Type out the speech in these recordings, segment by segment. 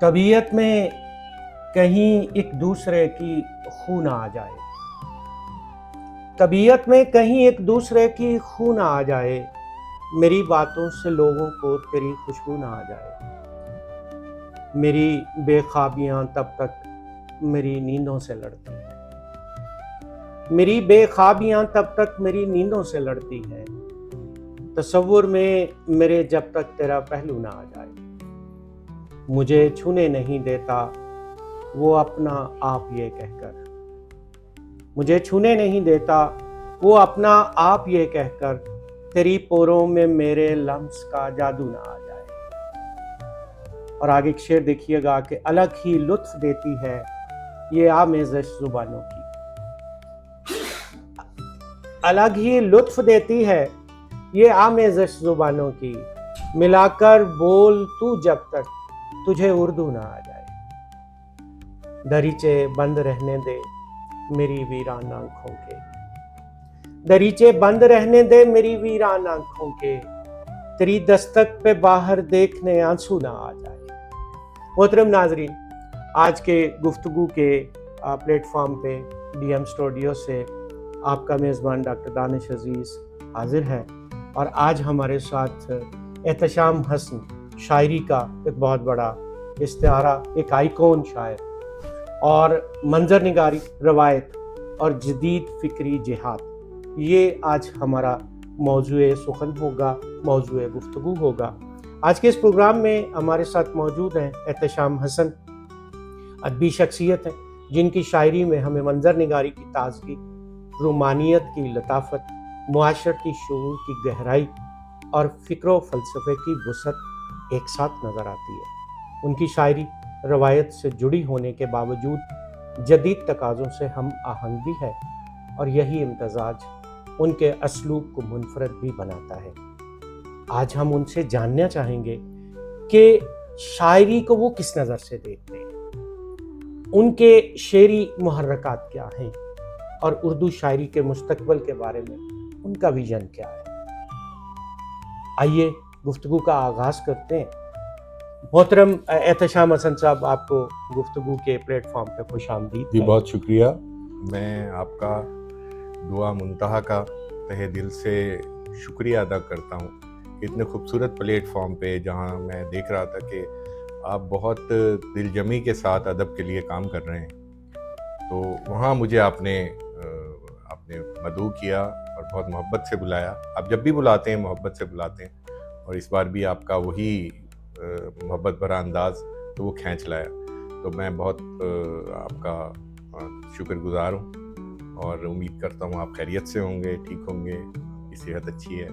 طبیعت میں کہیں ایک دوسرے کی خو نہ آ جائے، طبیعت میں کہیں ایک دوسرے کی خو نہ آ جائے، میری باتوں سے لوگوں کو تیری خوشبو نہ آ جائے، میری بے خوابیاں تب تک میری نیندوں سے لڑتی ہیں، میری بے خوابیاں تب تک میری نیندوں سے لڑتی ہیں، تصور میں میرے جب تک تیرا پہلو نہ آ جائے، مجھے چھونے نہیں دیتا وہ اپنا آپ یہ کہہ کر، مجھے چھونے نہیں دیتا وہ اپنا آپ یہ کہہ کر، تیری پوروں میں میرے لمس کا جادو نہ آ جائے۔ اور آگے ایک شعر دیکھیے گا کہ الگ ہی لطف دیتی ہے یہ آمیزش زبانوں کی، الگ ہی لطف دیتی ہے یہ آمیزش زبانوں کی، ملا کر بول تو جب تک تجھے اردو نہ آ جائے، دریچے بند رہنے دے میری ویران آنکھوں کے، دریچے بند رہنے دے میری ویران آنکھوں کے، تیری دستک پہ باہر دیکھنے آنسو نہ آ جائے۔ محترم ناظرین، آج کے گفتگو کے پلیٹ فارم پہ ڈی ایم اسٹوڈیو سے آپ کا میزبان ڈاکٹر دانش عزیز حاضر ہے، اور آج ہمارے ساتھ احتشام حسن، شاعری کا ایک بہت بڑا استعارہ، ایک آئیکون شاعر، اور منظر نگاری، روایت اور جدید فکری جہاد، یہ آج ہمارا موضوع سخن ہوگا، موضوع گفتگو ہوگا۔ آج کے اس پروگرام میں ہمارے ساتھ موجود ہیں احتشام حسن، ادبی شخصیت ہیں جن کی شاعری میں ہمیں منظر نگاری کی تازگی، رومانیت کی لطافت، معاشرتی شعور کی گہرائی اور فکر و فلسفے کی وسعت ایک ساتھ نظر آتی ہے۔ ان کی شاعری روایت سے جڑی ہونے کے باوجود جدید تقاضوں سے ہم آہنگ بھی ہے، اور یہی امتزاج ان کے اسلوب کو منفرد بھی بناتا ہے۔ آج ہم ان سے جاننا چاہیں گے کہ شاعری کو وہ کس نظر سے دیکھتے ہیں، ان کے شعری محرکات کیا ہیں، اور اردو شاعری کے مستقبل کے بارے میں ان کا ویژن کیا ہے۔ آئیے گفتگو کا آغاز کرتے ہیں۔ محترم احتشام حسن صاحب، آپ کو گفتگو کے پلیٹ فارم پہ خوش آمدید۔ جی بہت شکریہ، میں آپ کا دعا منتہا کا تہہ دل سے شکریہ ادا کرتا ہوں کہ اتنے خوبصورت پلیٹ فارم پہ، جہاں میں دیکھ رہا تھا کہ آپ بہت دل جمی کے ساتھ ادب کے لیے کام کر رہے ہیں، تو وہاں مجھے آپ نے مدعو کیا اور بہت محبت سے بلایا۔ آپ جب بھی بلاتے ہیں محبت سے بلاتے ہیں، اور اس بار بھی آپ کا وہی محبت بھرا انداز تو وہ کھینچ لایا، تو میں بہت آپ کا شکر گزار ہوں، اور امید کرتا ہوں آپ خیریت سے ہوں گے، ٹھیک ہوں گے، آپ کی صحت اچھی ہے،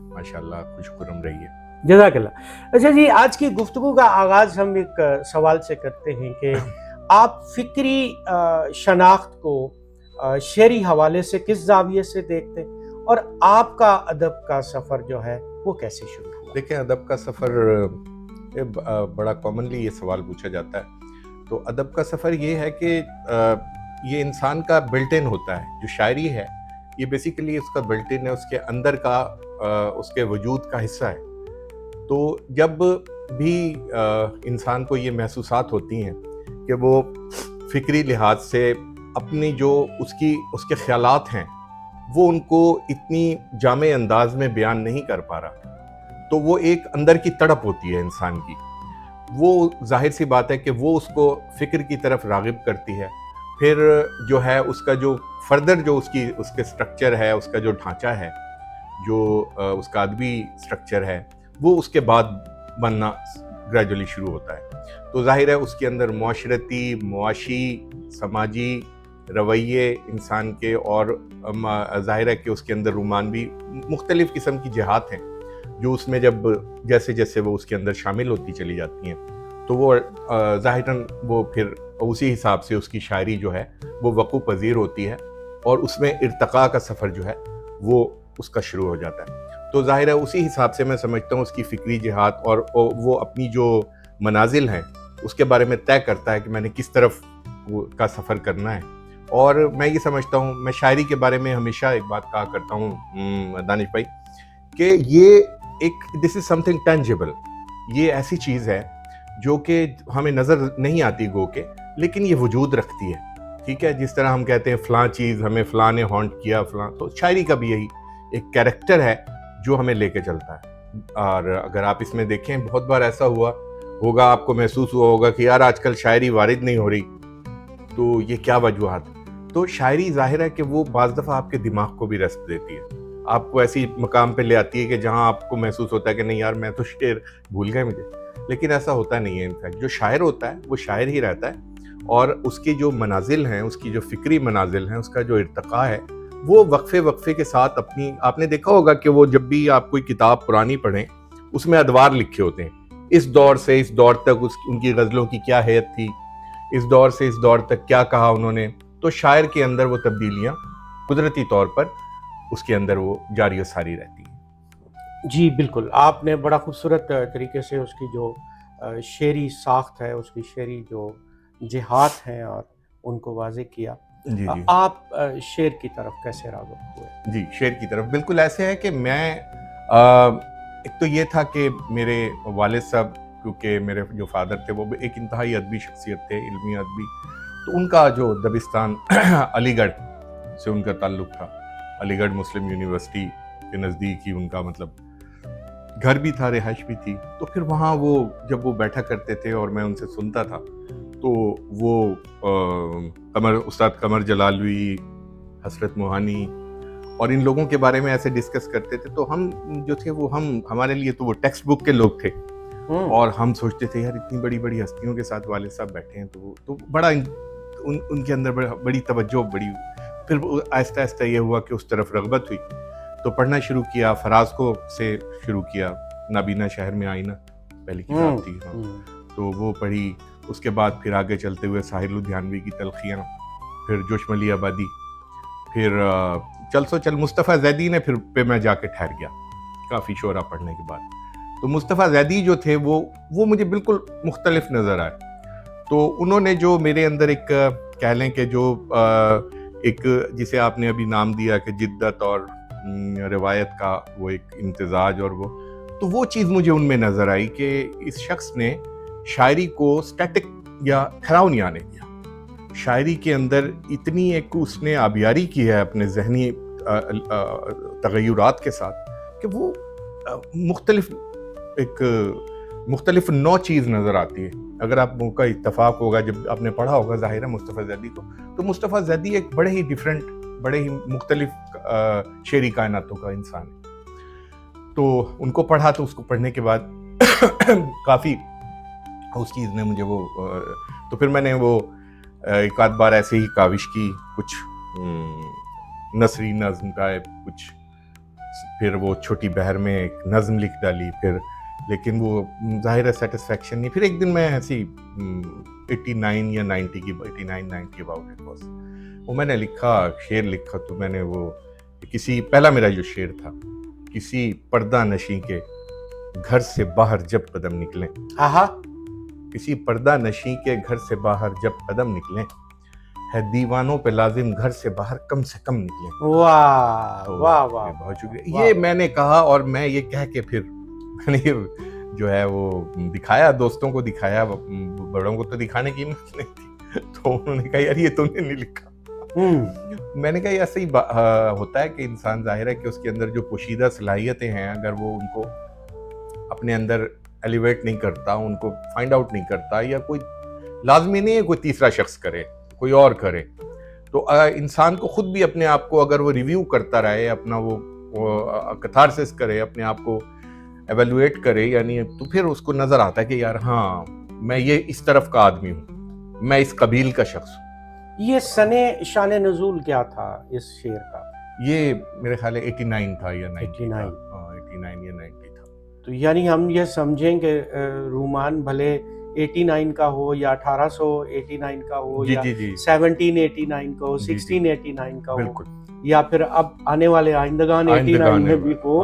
ماشاءاللہ خوش خرم رہیے۔ جزاک اللہ۔ اچھا جی، آج کی گفتگو کا آغاز ہم ایک سوال سے کرتے ہیں کہ آپ فکری شناخت کو شعری حوالے سے کس زاویے سے دیکھتے ہیں، اور آپ کا ادب کا سفر جو ہے وہ کیسے شروع ہوا؟ دیکھیں، ادب کا سفر بڑا کامنلی یہ سوال پوچھا جاتا ہے، تو ادب کا سفر یہ ہے کہ یہ انسان کا بلٹ ان ہوتا ہے۔ جو شاعری ہے یہ بیسیکلی اس کا بلٹ ان ہے، اس کے اندر کا، اس کے وجود کا حصہ ہے۔ تو جب بھی انسان کو یہ محسوسات ہوتی ہیں کہ وہ فکری لحاظ سے اپنی جو اس کے خیالات ہیں وہ ان کو اتنی جامع انداز میں بیان نہیں کر پا رہا، تو وہ ایک اندر کی تڑپ ہوتی ہے انسان کی، وہ ظاہر سی بات ہے کہ وہ اس کو فکر کی طرف راغب کرتی ہے۔ پھر جو ہے اس کا جو فردر جو اس کے سٹرکچر ہے، اس کا جو ڈھانچہ ہے، جو اس کا ادبی سٹرکچر ہے، وہ اس کے بعد بننا گریجولی شروع ہوتا ہے۔ تو ظاہر ہے اس کے اندر معاشرتی، معاشی، سماجی رویے انسان کے، اور ظاہر ہے کہ اس کے اندر رومانوی مختلف قسم کی جہات ہیں جو اس میں جب جیسے جیسے وہ اس کے اندر شامل ہوتی چلی جاتی ہیں، تو وہ ظاہراً وہ پھر اسی حساب سے اس کی شاعری جو ہے وہ وقوع پذیر ہوتی ہے، اور اس میں ارتقاء کا سفر جو ہے وہ اس کا شروع ہو جاتا ہے۔ تو ظاہر ہے اسی حساب سے میں سمجھتا ہوں اس کی فکری جہات اور وہ اپنی جو منازل ہیں اس کے بارے میں طے کرتا ہے کہ میں نے کس طرف کا سفر کرنا ہے۔ اور میں یہ سمجھتا ہوں، میں شاعری کے بارے میں ہمیشہ ایک بات کہا کرتا ہوں دانش بھائی، کہ یہ دس از سم تھنگ ٹینجیبل، یہ ایسی چیز ہے جو کہ ہمیں نظر نہیں آتی گو کے، لیکن یہ وجود رکھتی ہے. ٹھیک ہے، جس طرح ہم کہتے ہیں فلاں چیز ہمیں فلاں نے ہانٹ کیا فلاں، تو شاعری کا بھی یہی ایک کیریکٹر ہے جو ہمیں لے کے چلتا ہے. اور اگر آپ اس میں دیکھیں بہت بار ایسا ہوگا آپ کو محسوس ہوا ہوگا کہ یار آج کل شاعری وارد نہیں ہو رہی، تو یہ کیا وجوہات. تو شاعری ظاہر ہے کہ وہ بعض دفعہ آپ کے دماغ کو بھی رسپ دیتی ہے، آپ کو ایسی مقام پہ لے آتی ہے کہ جہاں آپ کو محسوس ہوتا ہے کہ نہیں یار میں تو شعر بھول گئے مجھے. لیکن ایسا ہوتا نہیں ہے. انفیکٹ جو شاعر ہوتا ہے وہ شاعر ہی رہتا ہے، اور اس کی جو منازل ہیں، اس کی جو فکری منازل ہیں، اس کا جو ارتقاء ہے، وہ وقفے کے ساتھ اپنی، آپ نے دیکھا ہوگا کہ وہ جب بھی آپ کوئی کتاب پرانی پڑھیں اس میں ادوار لکھے ہوتے ہیں، اس دور سے اس دور تک ان کی غزلوں کی کیا حیت تھی، اس دور سے اس دور تک کیا کہا انہوں نے. تو شاعر کے اندر وہ تبدیلیاں قدرتی طور پر اس کے اندر وہ جاری و ساری رہتی ہیں. جی بالکل، آپ نے بڑا خوبصورت طریقے سے اس کی جو شعری ساخت ہے، اس کی شعری جو جہات ہیں اور ان کو واضح کیا. جی جی آپ شعر کی طرف کیسے راغب ہوئے؟ جی شعر کی طرف بالکل ایسے ہے کہ میں ایک تو یہ تھا کہ میرے والد صاحب، کیونکہ میرے جو فادر تھے وہ ایک انتہائی ادبی شخصیت تھے، علمی ادبی، تو ان کا جو دبستان علی گڑھ سے ان کا تعلق تھا، علی گڑھ مسلم یونیورسٹی کے نزدیک ہی ان کا مطلب گھر بھی تھا، رہائش بھی تھی. تو پھر وہاں وہ جب وہ بیٹھا کرتے تھے اور میں ان سے سنتا تھا، تو وہ استاد قمر جلالوی، حسرت موہانی اور ان لوگوں کے بارے میں ایسے ڈسکس کرتے تھے. تو ہم جو تھے وہ ہمارے لیے تو وہ ٹیکسٹ بک کے لوگ تھے، اور ہم سوچتے تھے یار اتنی بڑی بڑی ہستیوں کے ساتھ والد صاحب بیٹھے ہیں، تو بڑا ان کے اندر بڑی توجہ بڑی. پھر آہستہ آہستہ یہ ہوا کہ اس طرف رغبت ہوئی، تو پڑھنا شروع کیا. فراز کو سے شروع کیا، نابینا شہر میں آئینہ پہلی کتاب تھی، تو وہ پڑھی. اس کے بعد پھر آگے چلتے ہوئے ساحر لدھیانوی کی تلخیاں، پھر جوشم علی آبادی، پھر چل مصطفیٰ زیدی نے پہ میں جا کے ٹھہر گیا کافی شعرا پڑھنے کے بعد. تو مصطفیٰ زیدی جو تھے وہ مجھے بالکل مختلف نظر آئے. تو انہوں نے جو میرے اندر ایک کہہ لیں کہ جو ایک جسے آپ نے ابھی نام دیا کہ جدت اور روایت کا وہ ایک امتزاج، اور وہ چیز مجھے ان میں نظر آئی کہ اس شخص نے شاعری کو سٹیٹک یا ٹھہراؤ نہیں آنے دیا. شاعری کے اندر اتنی ایک اس نے آبیاری کی ہے اپنے ذہنی تغیرات کے ساتھ کہ وہ مختلف نو چیز نظر آتی ہے. اگر آپ کا اتفاق ہوگا جب آپ نے پڑھا ہوگا ظاہر ہے مصطفیٰ زیدی کو، تو مصطفیٰ زیدی ایک بڑے ہی ڈیفرنٹ، بڑے ہی مختلف شعری کائناتوں کا انسان ہے. تو ان کو پڑھا، تو اس کو پڑھنے کے بعد کافی اس چیز نے مجھے تو پھر میں نے وہ ایک آدھ بار ایسے ہی کاوش کی، کچھ نثری نظم کا کچھ، پھر وہ چھوٹی بہر میں ایک نظم لکھ ڈالی، پھر لیکن وہ ظاہر ہے سیٹسفیکشن نہیں. پھر ایک دن میں ایسی 89 یا 90 کی 89-90 اباؤٹ اٹ واز، وہ میں نے لکھا، شعر لکھا. تو میں نے وہ پہلا میرا جو شعر تھا، کسی پردہ نشیں کے گھر سے باہر جب قدم نکلیں، کسی پردہ نشیں کے گھر سے باہر جب قدم نکلیں، ہے دیوانوں پہ لازم گھر سے باہر کم سے کم نکلیں. واہ واہ واہ، بہت شکریہ. یہ میں نے کہا، اور میں یہ کہہ کے پھر میں نے جو ہے وہ دکھایا، دوستوں کو دکھایا، بڑوں کو تو دکھانے کی ہمت نہیں تھی. تو انہوں نے کہا یار یہ تم نے نہیں لکھا. میں نے کہا یہ ایسے ہی ہوتا ہے کہ انسان ظاہر ہے کہ اس کے اندر جو پوشیدہ صلاحیتیں ہیں، اگر وہ ان کو اپنے اندر ایلیویٹ نہیں کرتا، ان کو فائنڈ آؤٹ نہیں کرتا، یا کوئی لازمی نہیں ہے کوئی تیسرا شخص کرے، کوئی اور کرے، تو انسان کو خود بھی اپنے آپ کو اگر وہ ریویو کرتا رہے، اپنا وہ کتھارسس کرے، اپنے آپ کو ایویلویٹ کرے، یعنی تو پھر اس کو نظر آتا ہے کہ یار ہاں میں یہ اس طرف کا آدمی ہوں، میں اس قبیل کا شخص ہوں. یہ شان نزول کیا تھا اس شعر کا؟ یہ میرے خیال ہے 89 تھا یا 90 تھا. 89 یا 90 تھا. تو یعنی ہم یہ سمجھیں کہ رومان بھلے 89 کا ہو یا 1889 کا ہو، یا 1789 کا ہو، 1689 کا ہو، یا پھر اب آنے والے آئندگان 89 میں بھی ہو،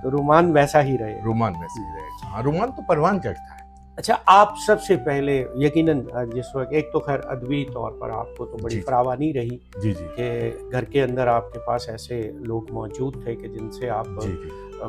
تو رومان ویسا ہی رہے. رومان ویسا ہی رہے. ہاں، رومان تو پروان چڑھتا ہے. اچھا، آپ سب سے پہلے یقیناً جس وقت، ایک تو خیر ادبی طور پر آپ کو تو بڑی فراوانی رہی کہ گھر کے اندر آپ کے پاس ایسے لوگ موجود تھے کہ جن سے آپ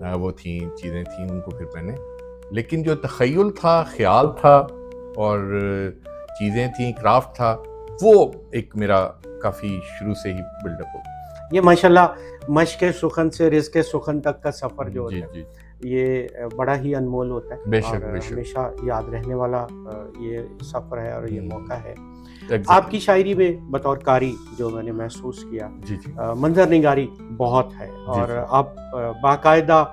وہ تھیں چیزیں تھیں، ان کو پھر میں نے، لیکن جو تخیل تھا، خیال تھا اور چیزیں تھیں، کرافٹ تھا، وہ ایک میرا کافی شروع سے ہی بلڈ اپ ہو گیا۔ یہ ماشاءاللہ مشق سخن سے رزق سخن تک کا سفر جو جی ہوتا جی ہے یہ بڑا ہی انمول ہوتا ہے، بے شک اور بے شک، ہمیشہ یاد رہنے والا یہ سفر ہے اور یہ موقع ہے۔ Exactly. آپ کی شاعری میں بطور قاری جو میں نے محسوس کیا، جی جی منظر نگاری بہت ہے، اور جی۔ آپ باقاعدہ،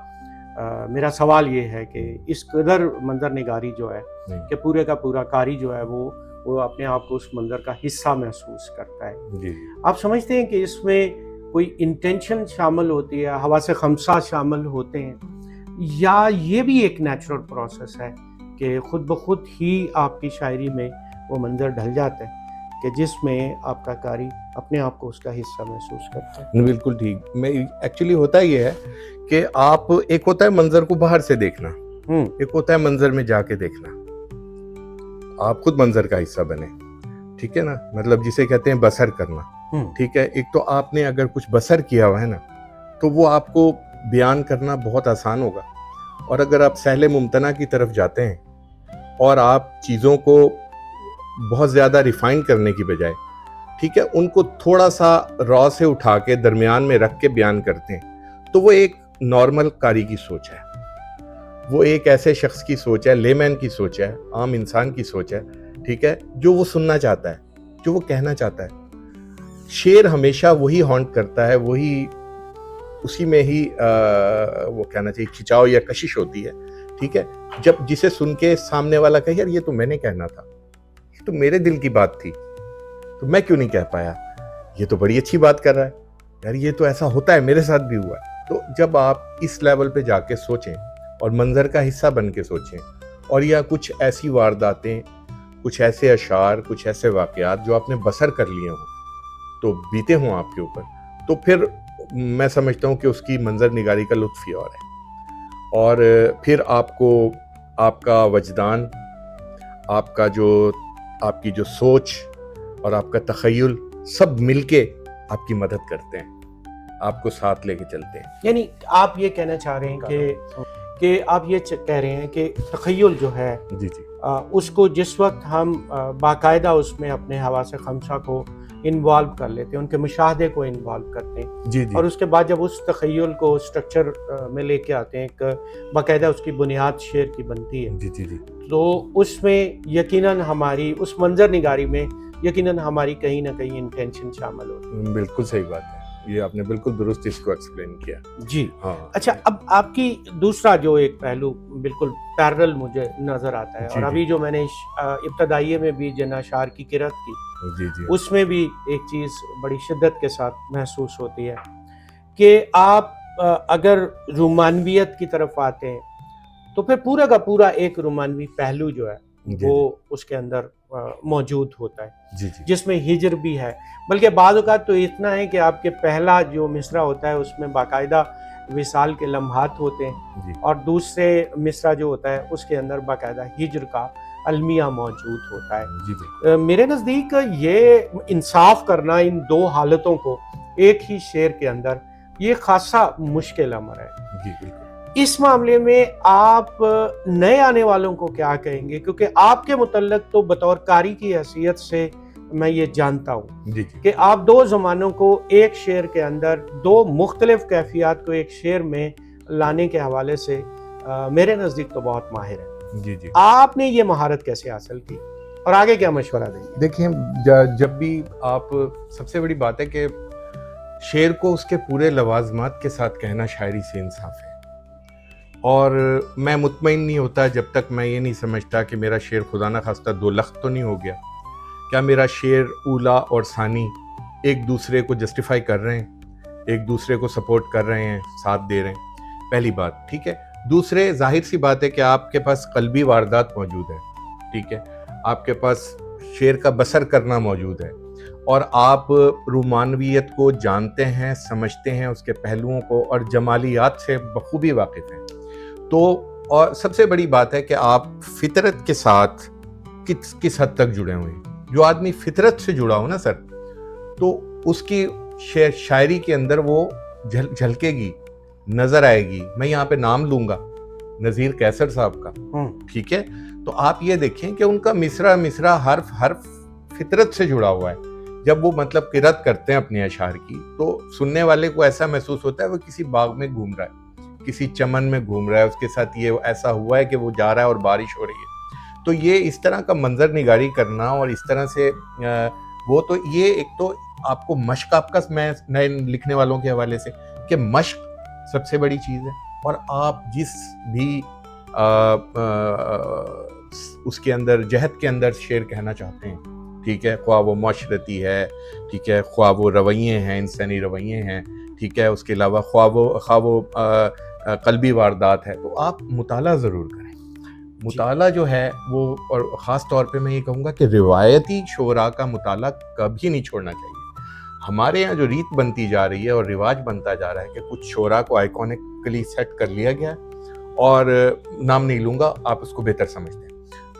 میرا سوال یہ ہے کہ اس قدر منظر نگاری جو ہے کہ پورے کا پورا قاری جو ہے وہ اپنے آپ کو اس منظر کا حصہ محسوس کرتا ہے، جی آپ سمجھتے ہیں کہ اس میں کوئی انٹینشن شامل ہوتی ہے، حواس خمسہ شامل ہوتے ہیں، یا یہ بھی ایک نیچرل پروسیس ہے کہ خود بخود ہی آپ کی شاعری میں وہ منظر ڈھل جاتا ہے کہ جس میں آپ کا قاری اپنے آپ کو اس کا حصہ محسوس کرتا ہے؟ بالکل ٹھیک۔ میں ایکچولی ہوتا یہ ہے کہ آپ، ایک ہوتا ہے منظر کو باہر سے دیکھنا، ایک ہوتا ہے منظر میں جا کے دیکھنا، آپ خود منظر کا حصہ بنے، ٹھیک ہے نا، مطلب جسے کہتے ہیں بسر کرنا، ٹھیک ہے۔ ایک تو آپ نے اگر کچھ بسر کیا ہوا ہے نا تو وہ آپ کو بیان کرنا بہت آسان ہوگا، اور اگر آپ سہل ممتنع کی طرف جاتے ہیں اور آپ چیزوں کو بہت زیادہ ریفائن کرنے کی بجائے، ٹھیک ہے، ان کو تھوڑا سا را سے اٹھا کے درمیان میں رکھ کے بیان کرتے ہیں، تو وہ ایک نارمل قاری کی سوچ ہے، وہ ایک ایسے شخص کی سوچ ہے، لے مین کی سوچ ہے، عام انسان کی سوچ ہے، ٹھیک ہے، جو وہ سننا چاہتا ہے، جو وہ کہنا چاہتا ہے۔ شعر ہمیشہ وہی ہانٹ کرتا ہے، وہی اسی میں ہی وہ کہنا چاہیے کھچاؤ یا کشش ہوتی ہے، ٹھیک ہے، جب جسے سن کے سامنے والا کہے یار یہ تو میں نے کہنا تھا، یہ تو میرے دل کی بات تھی، تو میں کیوں نہیں کہہ پایا، یہ تو بڑی اچھی بات کر رہا ہے، یار یہ تو ایسا ہوتا ہے، میرے ساتھ بھی ہوا ہے۔ تو جب آپ اس لیول پہ جا کے سوچیں اور منظر کا حصہ بن کے سوچیں، اور یا کچھ ایسی وارداتیں، کچھ ایسے اشعار، کچھ ایسے واقعات جو آپ نے بسر کر لیے ہوں تو بیتے ہوں آپ کے اوپر، تو پھر میں سمجھتا ہوں کہ اس کی منظر نگاری کا لطف ہی اور ہے، اور پھر آپ کو آپ کا وجدان، آپ کا جو آپ کی جو سوچ اور آپ کا تخیل سب مل کے آپ کی مدد کرتے ہیں، آپ کو ساتھ لے کے چلتے ہیں۔ یعنی آپ یہ کہنا چاہ رہے ہیں کہ آپ یہ کہہ رہے ہیں کہ تخیل جو ہے جی جی اس کو جس وقت ہم باقاعدہ اس میں اپنے حواس خمسہ کو انوالو کر لیتے ہیں، ان کے مشاہدے کو انوالو کرتے ہیں، جی جی اور اس کے بعد جب اس تخیل کو سٹرکچر میں لے کے آتے ہیں، ایک باقاعدہ اس کی بنیاد شعر کی بنتی ہے، جی جی جی تو اس میں یقیناً ہماری اس منظر نگاری میں یقیناً ہماری کہیں نہ کہیں انٹینشن شامل ہوتی ہے۔ بالکل صحیح بات ہے، یہ آپ نے بالکل درست اس کو ایکسپلین کیا۔ جی ہاں اچھا، اب آپ کی دوسرا جو ایک پہلو بالکل پیرل مجھے نظر آتا ہے، جی اور جی ابھی جو میں نے ابتدائیے میں بھی جن اشعار کی قرأت کی، جی جی اس میں بھی ایک چیز بڑی شدت کے ساتھ محسوس ہوتی ہے کہ آپ اگر رومانویت کی طرف آتے ہیں تو پھر پورا کا پورا ایک رومانوی پہلو جو ہے جی وہ اس کے اندر موجود ہوتا ہے، جی جی جس میں ہجر بھی ہے، بلکہ بعض اوقات تو اتنا ہے کہ آپ کے پہلا جو مصرع ہوتا ہے اس میں باقاعدہ وصال کے لمحات ہوتے ہیں، جی اور دوسرے مصرع جو ہوتا ہے اس کے اندر باقاعدہ ہجر کا المیہ موجود ہوتا ہے۔ جی جی میرے نزدیک یہ انصاف کرنا ان دو حالتوں کو ایک ہی شعر کے اندر یہ خاصا مشکل امر ہے۔ جی بالکل۔ اس معاملے میں آپ نئے آنے والوں کو کیا کہیں گے؟ کیونکہ آپ کے متعلق تو بطور قاری کی حیثیت سے میں یہ جانتا ہوں جی جی کہ آپ دو زمانوں کو ایک شعر کے اندر، دو مختلف کیفیات کو ایک شعر میں لانے کے حوالے سے میرے نزدیک تو بہت ماہر ہیں۔ جی جی آپ نے یہ مہارت کیسے حاصل کی اور آگے کیا مشورہ دیں گے؟ دیکھیں، جب بھی آپ، سب سے بڑی بات ہے کہ شعر کو اس کے پورے لوازمات کے ساتھ کہنا شاعری سے انصاف ہے، اور میں مطمئن نہیں ہوتا جب تک میں یہ نہیں سمجھتا کہ میرا شعر خدا نہ خواستہ دو لخت تو نہیں ہو گیا، کیا میرا شعر اولا اور ثانی ایک دوسرے کو جسٹیفائی کر رہے ہیں، ایک دوسرے کو سپورٹ کر رہے ہیں، ساتھ دے رہے ہیں، پہلی بات، ٹھیک ہے۔ دوسرے، ظاہر سی بات ہے کہ آپ کے پاس قلبی واردات موجود ہے، ٹھیک ہے، آپ کے پاس شعر کا بسر کرنا موجود ہے، اور آپ رومانویت کو جانتے ہیں، سمجھتے ہیں، اس کے پہلوؤں کو اور جمالیات سے بخوبی واقف ہیں، تو اور سب سے بڑی بات ہے کہ آپ فطرت کے ساتھ کس حد تک جڑے ہوئے ہیں۔ جو آدمی فطرت سے جڑا ہو نا سر، تو اس کی شاعری کے اندر وہ جھلکے گی، نظر آئے گی. میں یہاں پہ نام لوں گا نذیر قیصر صاحب کا, ٹھیک ہے, تو آپ یہ دیکھیں کہ ان کا مصرع حرف فطرت سے جڑا ہوا ہے. جب وہ مطلب قرات کرتے ہیں اپنے اشعار کی تو سننے والے کو ایسا محسوس ہوتا ہے وہ کسی باغ میں گھوم رہا ہے, کسی چمن میں گھوم رہا ہے, اس کے ساتھ یہ ایسا ہوا ہے کہ وہ جا رہا ہے اور بارش ہو رہی ہے. تو یہ اس طرح کا منظر نگاری کرنا اور اس طرح سے وہ تو یہ ایک تو آپ کو مشق, آپ کا میں نئے لکھنے والوں کے حوالے سے کہ مشق سب سے بڑی چیز ہے. اور آپ جس بھی اس کے اندر جہت کے اندر شعر کہنا چاہتے ہیں, ٹھیک ہے, خواہ وہ معاشرتی ہے, ٹھیک ہے, خواہ وہ رویے ہیں, انسانی رویے ہیں, ٹھیک ہے, اس کے علاوہ خواہ وہ قلبی واردات ہے, تو آپ مطالعہ ضرور کریں. مطالعہ جو ہے وہ, اور خاص طور پہ میں یہ کہوں گا کہ روایتی شعراء کا مطالعہ کبھی نہیں چھوڑنا چاہیے. ہمارے یہاں جو ریت بنتی جا رہی ہے اور رواج بنتا جا رہا ہے کہ کچھ شعراء کو آئیکونکلی سیٹ کر لیا گیا ہے, اور نام نہیں لوں گا, آپ اس کو بہتر سمجھتے ہیں,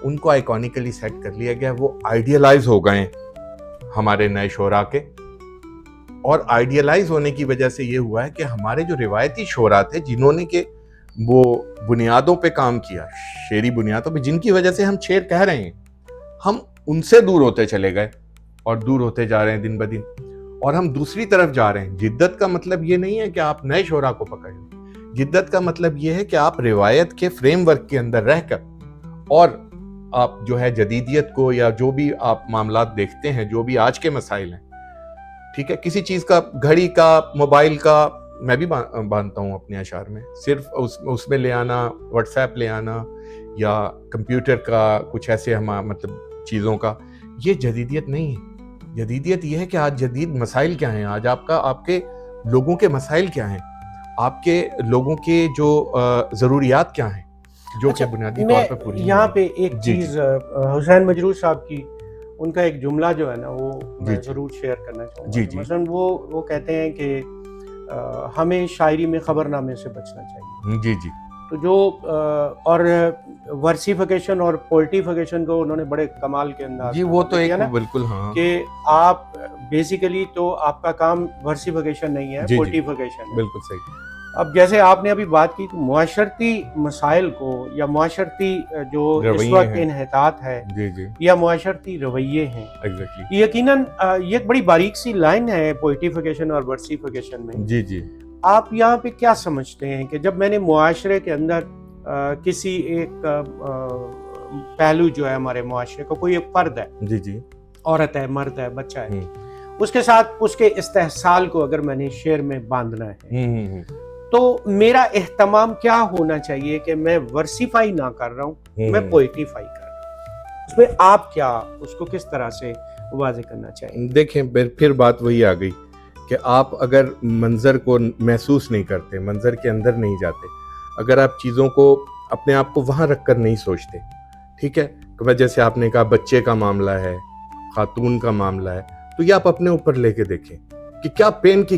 ان کو آئیکونکلی سیٹ کر لیا گیا ہے, وہ آئیڈیلائز ہو گئے ہیں ہمارے نئے شعراء کے. اور آئیڈیلائز ہونے کی وجہ سے یہ ہوا ہے کہ ہمارے جو روایتی شعراء تھے جنہوں نے کہ وہ بنیادوں پہ کام کیا, شعری بنیادوں پہ, جن کی وجہ سے ہم شعر کہہ رہے ہیں, ہم ان سے دور ہوتے چلے گئے اور دور ہوتے جا رہے ہیں دن بدن, اور ہم دوسری طرف جا رہے ہیں. جدت کا مطلب یہ نہیں ہے کہ آپ نئے شعراء کو پکڑ لیں, جدت کا مطلب یہ ہے کہ آپ روایت کے فریم ورک کے اندر رہ کر, اور آپ جو ہے جدیدیت کو یا جو بھی آپ معاملات دیکھتے ہیں, جو بھی آج کے مسائل ہیں, ٹھیک ہے, کسی چیز کا, گھڑی کا, موبائل کا, میں بھی باندھتا ہوں اپنے اشعار میں, صرف اس میں لے آنا, واٹس ایپ لے آنا, یا کمپیوٹر کا کچھ ایسے مطلب چیزوں کا, یہ جدیدیت نہیں ہے. جدیدیت یہ ہے کہ آج جدید مسائل کیا ہیں, آج آپ کے لوگوں کے مسائل کیا ہیں, آپ کے لوگوں کے جو ضروریات کیا ہیں, جو کہ بنیادی طور پہ پوری ہیں. یہاں پہ ایک چیز حسین مجروح صاحب کی, ان کا ایک جملہ جو ہے نا وہ میں ضرور شیئر کرنا چاہوں گا. مثلا وہ کہتے ہیں کہ ہمیں شاعری میں خبرنامے سے بچنا چاہیے. جی جی. تو جو اور ورسیفیکیشن اور پوئٹیفیکیشن کو انہوں نے بڑے کمال کے انداز جی, وہ تو ایک بالکل, ہاں, کہ آپ بیسیکلی تو آپ کا کام ورسیفیکیشن نہیں ہے, پوئٹیفیکیشن ہے. بالکل صحیح. اب جیسے آپ نے ابھی بات کی, معاشرتی مسائل کو یا معاشرتی جو اس وقت انحطاط ہے, جی جی, یا معاشرتی رویے ہیں, یقیناً یہ ایک بڑی باریک سی لائن ہے پوئٹیفیکیشن اور ورسیفیکیشن میں. جی جی. آپ یہاں پہ کیا سمجھتے ہیں کہ جب میں نے معاشرے کے اندر کسی ایک پہلو جو ہے ہمارے معاشرے کو, کوئی ایک فرد ہے, جی جی, عورت ہے, مرد ہے, بچہ ہے, اس کے ساتھ اس کے استحصال کو اگر میں نے شعر میں باندھنا ہے, تو میرا اہتمام کیا ہونا چاہیے کہ میں ورسیفائی نہ کر رہا ہوں, میں پوئٹیفائی کر رہا ہوں. اس میں آپ کیا اس کو کس طرح سے واضح کرنا چاہیے؟ دیکھیں, پھر بات وہی آ گئی کہ آپ اگر منظر کو محسوس نہیں کرتے, منظر کے اندر نہیں جاتے, اگر آپ چیزوں کو اپنے آپ کو وہاں رکھ کر نہیں سوچتے, ٹھیک ہے, تو جیسے آپ نے کہا بچے کا معاملہ ہے, خاتون کا معاملہ ہے, تو یہ آپ اپنے اوپر لے کے دیکھیں کہ کیا پین کی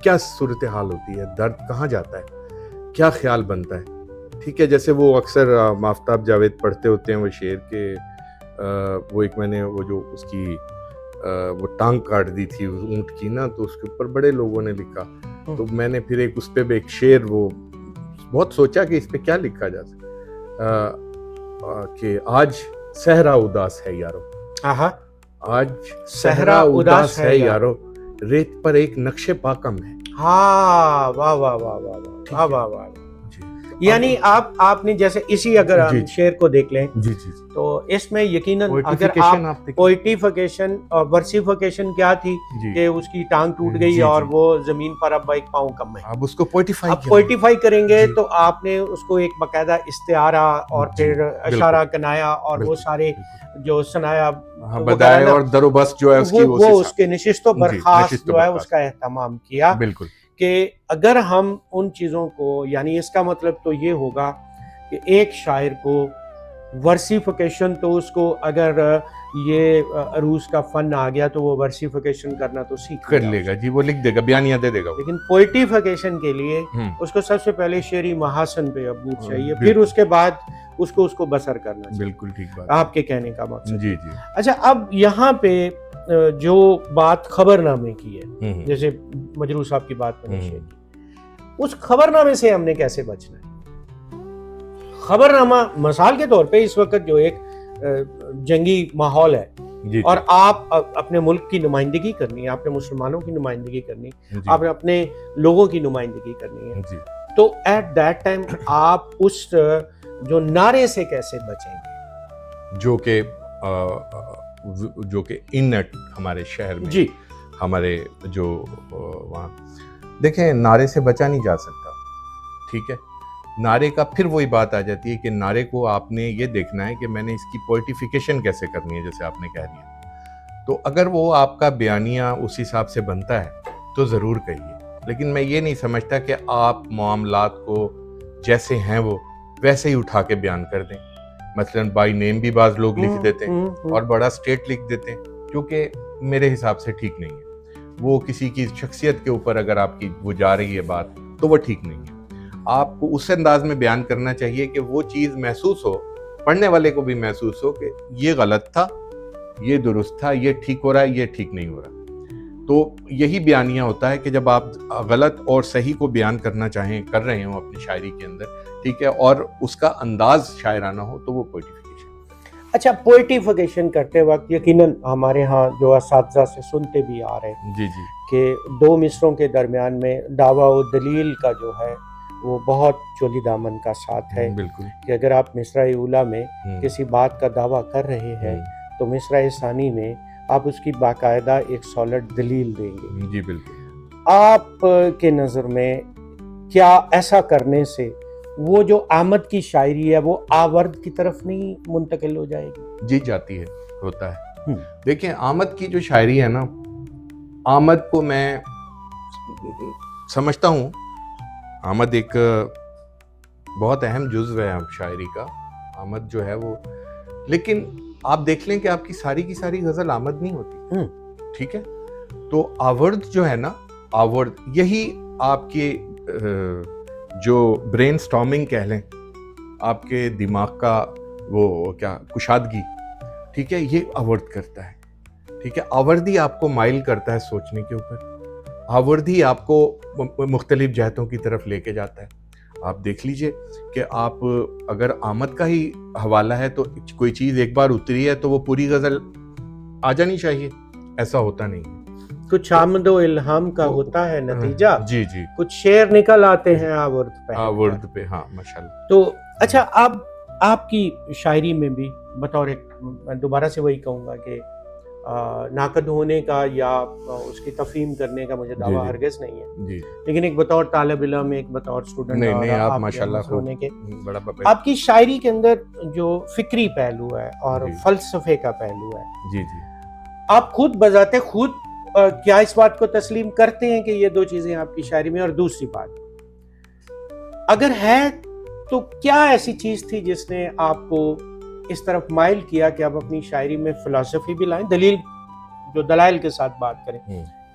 کیا صورتحال ہوتی ہے, درد کہاں جاتا ہے, کیا خیال بنتا ہے, ٹھیک ہے. جیسے وہ اکثر مافتاب جاوید پڑھتے ہوتے ہیں وہ شعر کے, وہ ایک میں نے وہ جو اس کی وہ ٹانگ کاٹ دی تھی اونٹ کی نا, تو اس کے اوپر بڑے لوگوں نے لکھا, تو میں نے پھر اس پہ ایک شعر وہ بہت سوچا کہ اس پہ کیا لکھا جا سکتا, کہ آج صحرا اداس ہے یارو, آج صحرا اداس ہے یارو, ریت پر ایک نقش پا کم ہے. ہاں, واہ واہ واہ واہ واہ واہ واہ. یعنی آپ نے جیسے اسی اگر ہم شعر کو دیکھ لیں, تو اس میں یقیناً اگر آپ پوئٹیفیکیشن اور ورسیفیکیشن کیا تھی کہ اس کی ٹانگ ٹوٹ گئی اور وہ زمین پر اب ایک پاؤں کم ہے, اب اس کو پوئٹیفائی کریں گے تو آپ نے اس کو ایک باقاعدہ استعارہ اور پھر اشارہ کنایا اور وہ سارے جو سنایا بدائے اور در و بست جو ہے وہ اس کے نشست و برخاست جو ہے اس کا اہتمام کیا. بالکل, کہ اگر ہم ان چیزوں کو, یعنی اس کا مطلب تو یہ ہوگا کہ ایک شاعر کو ورسیفیکیشن, تو اس کو اگر یہ عروض کا فن آ گیا تو وہ ورسیفیکیشن کرنا تو سیکھ کر لے گا, جی, وہ لکھ دے گا, بیانیہ دے گا. لیکن پوئٹیفیکیشن کے لیے اس کو سب سے پہلے شعری محاسن پہ عبور چاہیے, پھر اس کے بعد اس کو بسر کرنا چاہیے. بالکل ٹھیک بات, آپ کے کہنے کا مقصد. جی جی. اچھا, اب یہاں پہ جو بات خبر نامے کی ہے, جیسے مجروح صاحب کی بات میں نے شیئر کی, اس خبر نامے سے ہم نے کیسے بچنا ہے؟ خبر نامہ مثال کے طور پہ اس وقت جو ایک جنگی ماحول ہے جی اور آپ اپنے ملک کی نمائندگی کرنی ہے، آپ نے مسلمانوں کی نمائندگی کرنی ہے، آپ نے اپنے لوگوں کی نمائندگی کرنی ہے، جی تو ایٹ دیٹ ٹائم آپ اس جو نعرے سے کیسے بچیں گے جو کہ انٹ ہمارے شہر میں جی ہمارے جو وہاں دیکھیں نعرے سے بچا نہیں جا سکتا، ٹھیک ہے. نعرے کا پھر وہی بات آ جاتی ہے کہ نعرے کو آپ نے یہ دیکھنا ہے کہ میں نے اس کی پوئٹیفیکیشن کیسے کرنی ہے، جیسے آپ نے کہہ دیا. تو اگر وہ آپ کا بیانیہ اس حساب سے بنتا ہے تو ضرور کہیے، لیکن میں یہ نہیں سمجھتا کہ آپ معاملات کو جیسے ہیں وہ ویسے ہی اٹھا کے بیان کر دیں. مثلاً بائی نیم بھی بعض لوگ لکھ دیتے ہیں اور بڑا اسٹیٹ لکھ دیتے ہیں، جو کہ میرے حساب سے ٹھیک نہیں ہے. وہ کسی کی شخصیت کے اوپر اگر آپ کی وہ جا رہی ہے بات تو وہ ٹھیک نہیں ہے. آپ کو اس انداز میں بیان کرنا چاہیے کہ وہ چیز محسوس ہو، پڑھنے والے کو بھی محسوس ہو کہ یہ غلط تھا، یہ درست تھا، یہ ٹھیک ہو رہا ہے، یہ ٹھیک نہیں ہو رہا. تو یہی بیانیہ ہوتا ہے کہ جب آپ غلط اور صحیح کو بیان کرنا چاہیں، کر رہے ہوں اپنی شاعری کے اندر، ٹھیک ہے، اور اس کا انداز شاعرانہ ہو تو وہ پوئٹیفیکیشن. اچھا، پوئٹیفیکیشن کرتے وقت یقیناً ہمارے ہاں جو اساتذہ سے سنتے بھی آ رہے ہیں جی جی کہ دو مصروں کے درمیان میں دعویٰ و دلیل کا جو ہے وہ بہت چولی دامن کا ساتھ ہے، بالکل. کہ اگر آپ مصرع اولیٰ میں کسی بات کا دعویٰ کر رہے ہیں تو مصرع ثانی میں آپ اس کی باقاعدہ ایک سالڈ دلیل دیں گے. جی بالکل. آپ کے نظر میں کیا ایسا کرنے سے وہ جو آمد کی شاعری ہے وہ آورد کی طرف نہیں منتقل ہو جائے گی؟ جی جاتی ہے، ہوتا ہے. دیکھیں آمد کی جو شاعری ہے نا، آمد کو میں سمجھتا ہوں آمد ایک بہت اہم جزو ہے شاعری کا، آمد جو ہے وہ، لیکن آپ دیکھ لیں کہ آپ کی کی ساری غزل آمد نہیں ہوتی، ٹھیک ہے. تو آورد جو ہے نا، آورد یہی آپ کے جو برین سٹارمنگ کہہ لیں، آپ کے دماغ کا وہ کیا کشادگی، ٹھیک ہے، یہ آورد کرتا ہے. ٹھیک ہے، آوردی آپ کو مائل کرتا ہے سوچنے کے اوپر، آوردی آپ کو مختلف جہتوں کی طرف لے کے جاتا ہے. آپ دیکھ لیجئے کہ آپ اگر آمد کا ہی حوالہ ہے تو کوئی چیز ایک بار اتری ہے تو وہ پوری غزل آ جانی چاہیے، ایسا ہوتا نہیں. کچھ آمد و الہام کا ہوتا ہے نتیجہ، جی جی، کچھ شعر نکل آتے ہیں آورد پہ. آورد پہ، ہاں ماشاءاللہ. تو اچھا، آپ کی شاعری میں بھی بطور ایک، میں دوبارہ سے وہی کہوں گا کہ ناقد ہونے کا یا اس کی تفہیم کرنے کا مجھے دعویٰ ہرگز نہیں ہے، جی، لیکن ایک بطور طالب علم، ایک بطور اسٹوڈنٹ، نہیں آپ آپ ماشاءاللہ ہونے کے بڑا آپ کی شاعری کے اندر جو فکری پہلو ہے اور فلسفے کا پہلو ہے، جی جی، آپ خود بذات خود کیا اس بات کو تسلیم کرتے ہیں کہ یہ دو چیزیں آپ کی شاعری میں؟ اور دوسری بات، اگر ہے تو کیا ایسی چیز تھی جس نے آپ کو اس طرف مائل کیا کہ آپ اپنی شاعری میں فلسفی بھی لائیں، دلیل، جو دلائل کے ساتھ بات کریں؟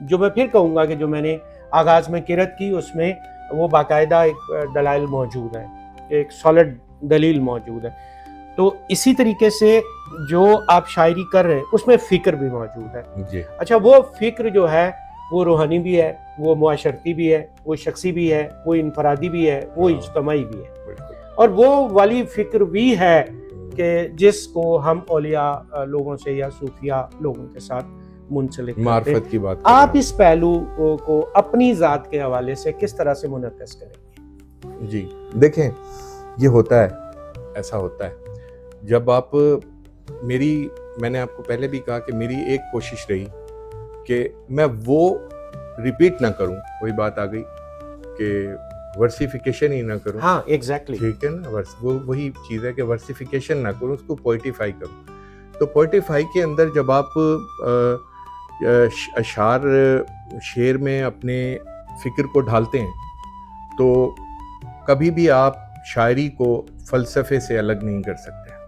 جو میں پھر کہوں گا کہ جو میں نے آغاز میں قرأت کی اس میں وہ باقاعدہ ایک دلائل موجود ہیں، ایک سالڈ دلیل موجود ہے. تو اسی طریقے سے جو آپ شاعری کر رہے ہیں اس میں فکر بھی موجود ہے. جی. اچھا، وہ فکر جو ہے وہ روحانی بھی ہے، وہ معاشرتی بھی ہے، وہ شخصی بھی ہے، وہ انفرادی بھی ہے، وہ اجتماعی بھی ہے، اور وہ والی فکر بھی ہے کہ جس کو ہم اولیاء لوگوں سے یا صوفیاء لوگوں کے ساتھ منسلک کرتے ہیں. معرفت کی بات آپ اس پہلو کو اپنی ذات کے حوالے سے کس طرح سے منعکس کریں گے؟ جی دیکھیں، یہ ہوتا ہے، ایسا ہوتا ہے جب آپ میں نے آپ کو پہلے بھی کہا کہ میری ایک کوشش رہی کہ میں وہ ریپیٹ نہ کروں، وہی بات آ گئی کہ ورسیفیکیشن ہی نہ کروں. ہاں ایگزیکٹلی، ٹھیک ہے نا، وہی چیز ہے کہ ورسیفیکیشن نہ کروں، اس کو پوئٹیفائی کروں. تو پوئٹیفائی کے اندر جب آپ اشعار شعر میں اپنے فکر کو ڈھالتے ہیں تو کبھی بھی آپ شاعری کو فلسفے سے الگ نہیں کر سکتے،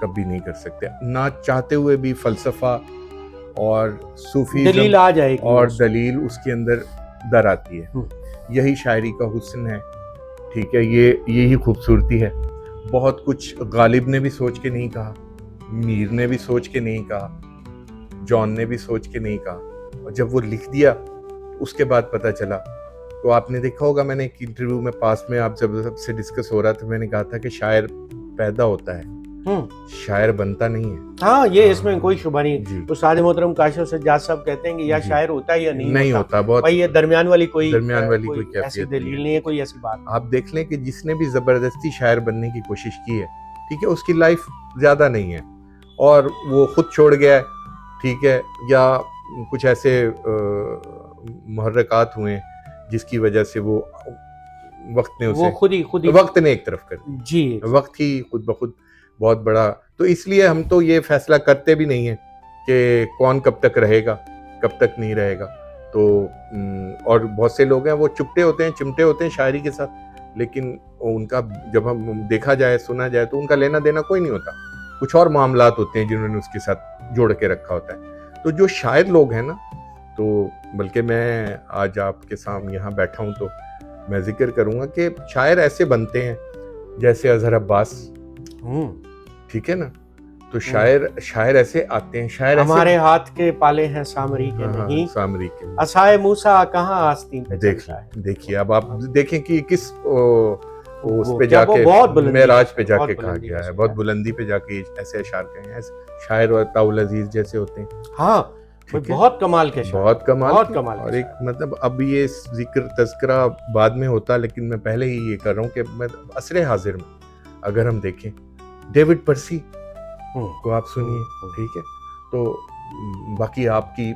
کبھی نہیں کر سکتے، نہ چاہتے ہوئے بھی. فلسفہ اور صوفیزم دلیل آ جائے گی اور دلیل اس کے اندر در آتی ہے. یہی شاعری کا حسن ہے، ٹھیک ہے، یہی خوبصورتی ہے. بہت کچھ غالب نے بھی سوچ کے نہیں کہا، میر نے بھی سوچ کے نہیں کہا، جان نے بھی سوچ کے نہیں کہا، اور جب وہ لکھ دیا اس کے بعد پتہ چلا تو آپ نے دیکھا ہوگا، میں نے ایک انٹرویو میں پاس میں آپ جب سب سے ڈسکس ہو رہا تھا، میں نے کہا تھا کہ شاعر پیدا ہوتا ہے، شاعر بنتا نہیں ہے. ہاں یہ اس میں کوئی شبہ نہیں. جی استاد محترم کاشف سجاد صاحب کہتے ہیں کہ یا جی. شاعر ہوتا ہے یا نہیں ہوتا. بہت بھائی یہ درمیان والی کوئی کوئی ایسی کیفیت دلیل نہیں ہے، کوئی ایسی بات. آپ دیکھ لیں کہ جس نے بھی زبردستی شاعر بننے کی کوشش کی ہے، ٹھیک ہے، اس کی لائف زیادہ نہیں ہے اور وہ خود چھوڑ گیا ہے، ٹھیک ہے، یا کچھ ایسے محرکات ہوئے جس کی وجہ سے وہ وقت نے اسے خود ہی وقت نے ایک طرف کر دیا. جی وقت ہی خود بخود بہت بڑا. تو اس لیے ہم تو یہ فیصلہ کرتے بھی نہیں ہیں کہ کون کب تک رہے گا کب تک نہیں رہے گا. تو اور بہت سے لوگ ہیں وہ چپٹے ہوتے ہیں، چمٹے ہوتے ہیں شاعری کے ساتھ، لیکن ان کا جب ہم دیکھا جائے سنا جائے تو ان کا لینا دینا کوئی نہیں ہوتا. کچھ اور معاملات ہوتے ہیں جنہوں نے اس کے ساتھ جوڑ کے رکھا ہوتا ہے. تو جو شاعر لوگ ہیں نا، تو بلکہ میں آج آپ کے سامنے یہاں بیٹھا ہوں تو میں ذکر کروں گا کہ شاعر ایسے بنتے ہیں جیسے اظہر عباس، ٹھیک ہے نا. تو شاعر ایسے آتے ہیں، شاعر ہمارے ہاتھ کے پالے ہیں سامری کے نہیں، سامری کے عصائے موسیٰ کہاں آستین پہ چلتا ہے. دیکھیے اب آپ دیکھیں کہ کس اس پہ کیا جا کے معراج پہ جا کے کہا بلندی گیا ہے، بہت بلندی پہ جا کے ایسے اشعار کہے ہیں. شاعر عطاء العزیز جیسے ہوتے ہیں، ہاں بہت کمال کے شاعر، بہت کمال. اور ایک مطلب اب یہ ذکر تذکرہ بعد میں ہوتا، لیکن میں پہلے ہی یہ کر رہا ہوں کہ میں عصر حاضر میں اگر ہم دیکھیں ڈیوڈ پرسی کو آپ سنیے، ٹھیک ہے. تو باقی آپ کی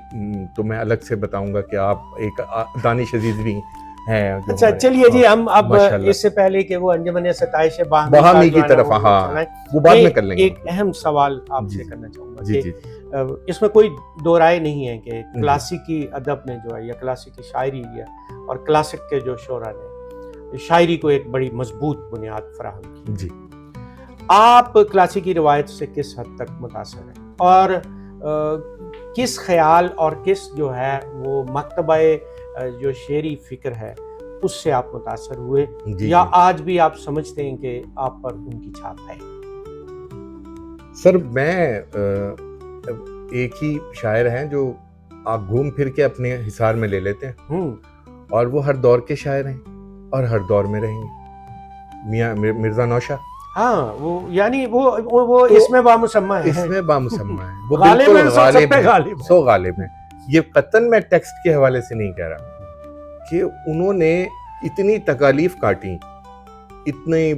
تو میں الگ سے بتاؤں گا کہ آپ ایک دانش عزیز بھی ہیں. اچھا چلیے جی، ہم اب اس سے پہلے کہ وہ انجمن ستائش باہمی کی طرف، ہاں وہ بعد میں کر لیں گے. ایک اہم سوال آپ سے کرنا چاہوں گا جی کہ جی اس میں کوئی دو رائے نہیں ہے کہ کلاسیکی ادب نے جو ہے یا کلاسیکی شاعری ہے اور کلاسک کے جو شعراء نے شاعری کو ایک بڑی مضبوط بنیاد فراہم کی. جی آپ کلاسیکی روایت سے کس حد تک متاثر ہیں اور کس خیال اور کس جو ہے وہ مکتبہ جو شعری فکر ہے اس سے آپ متاثر ہوئے یا آج بھی آپ سمجھتے ہیں کہ آپ پر ان کی چھاپ ہے؟ سر میں ایک ہی شاعر ہیں جو آپ گھوم پھر کے اپنے حصار میں لے لیتے ہیں اور وہ ہر دور کے شاعر ہیں اور ہر دور میں رہیں گے. میاں مرزا نوشا، ہاں وہ یعنی وہ اس میں بامسمہ ہے، اس میں بامسمہ ہے، وہ غالب بالکل غالب سو غالب ہیں. یہ قطن میں ٹیکسٹ کے حوالے سے نہیں کہہ رہا کہ انہوں نے اتنی تکالیف کاٹی، اتنے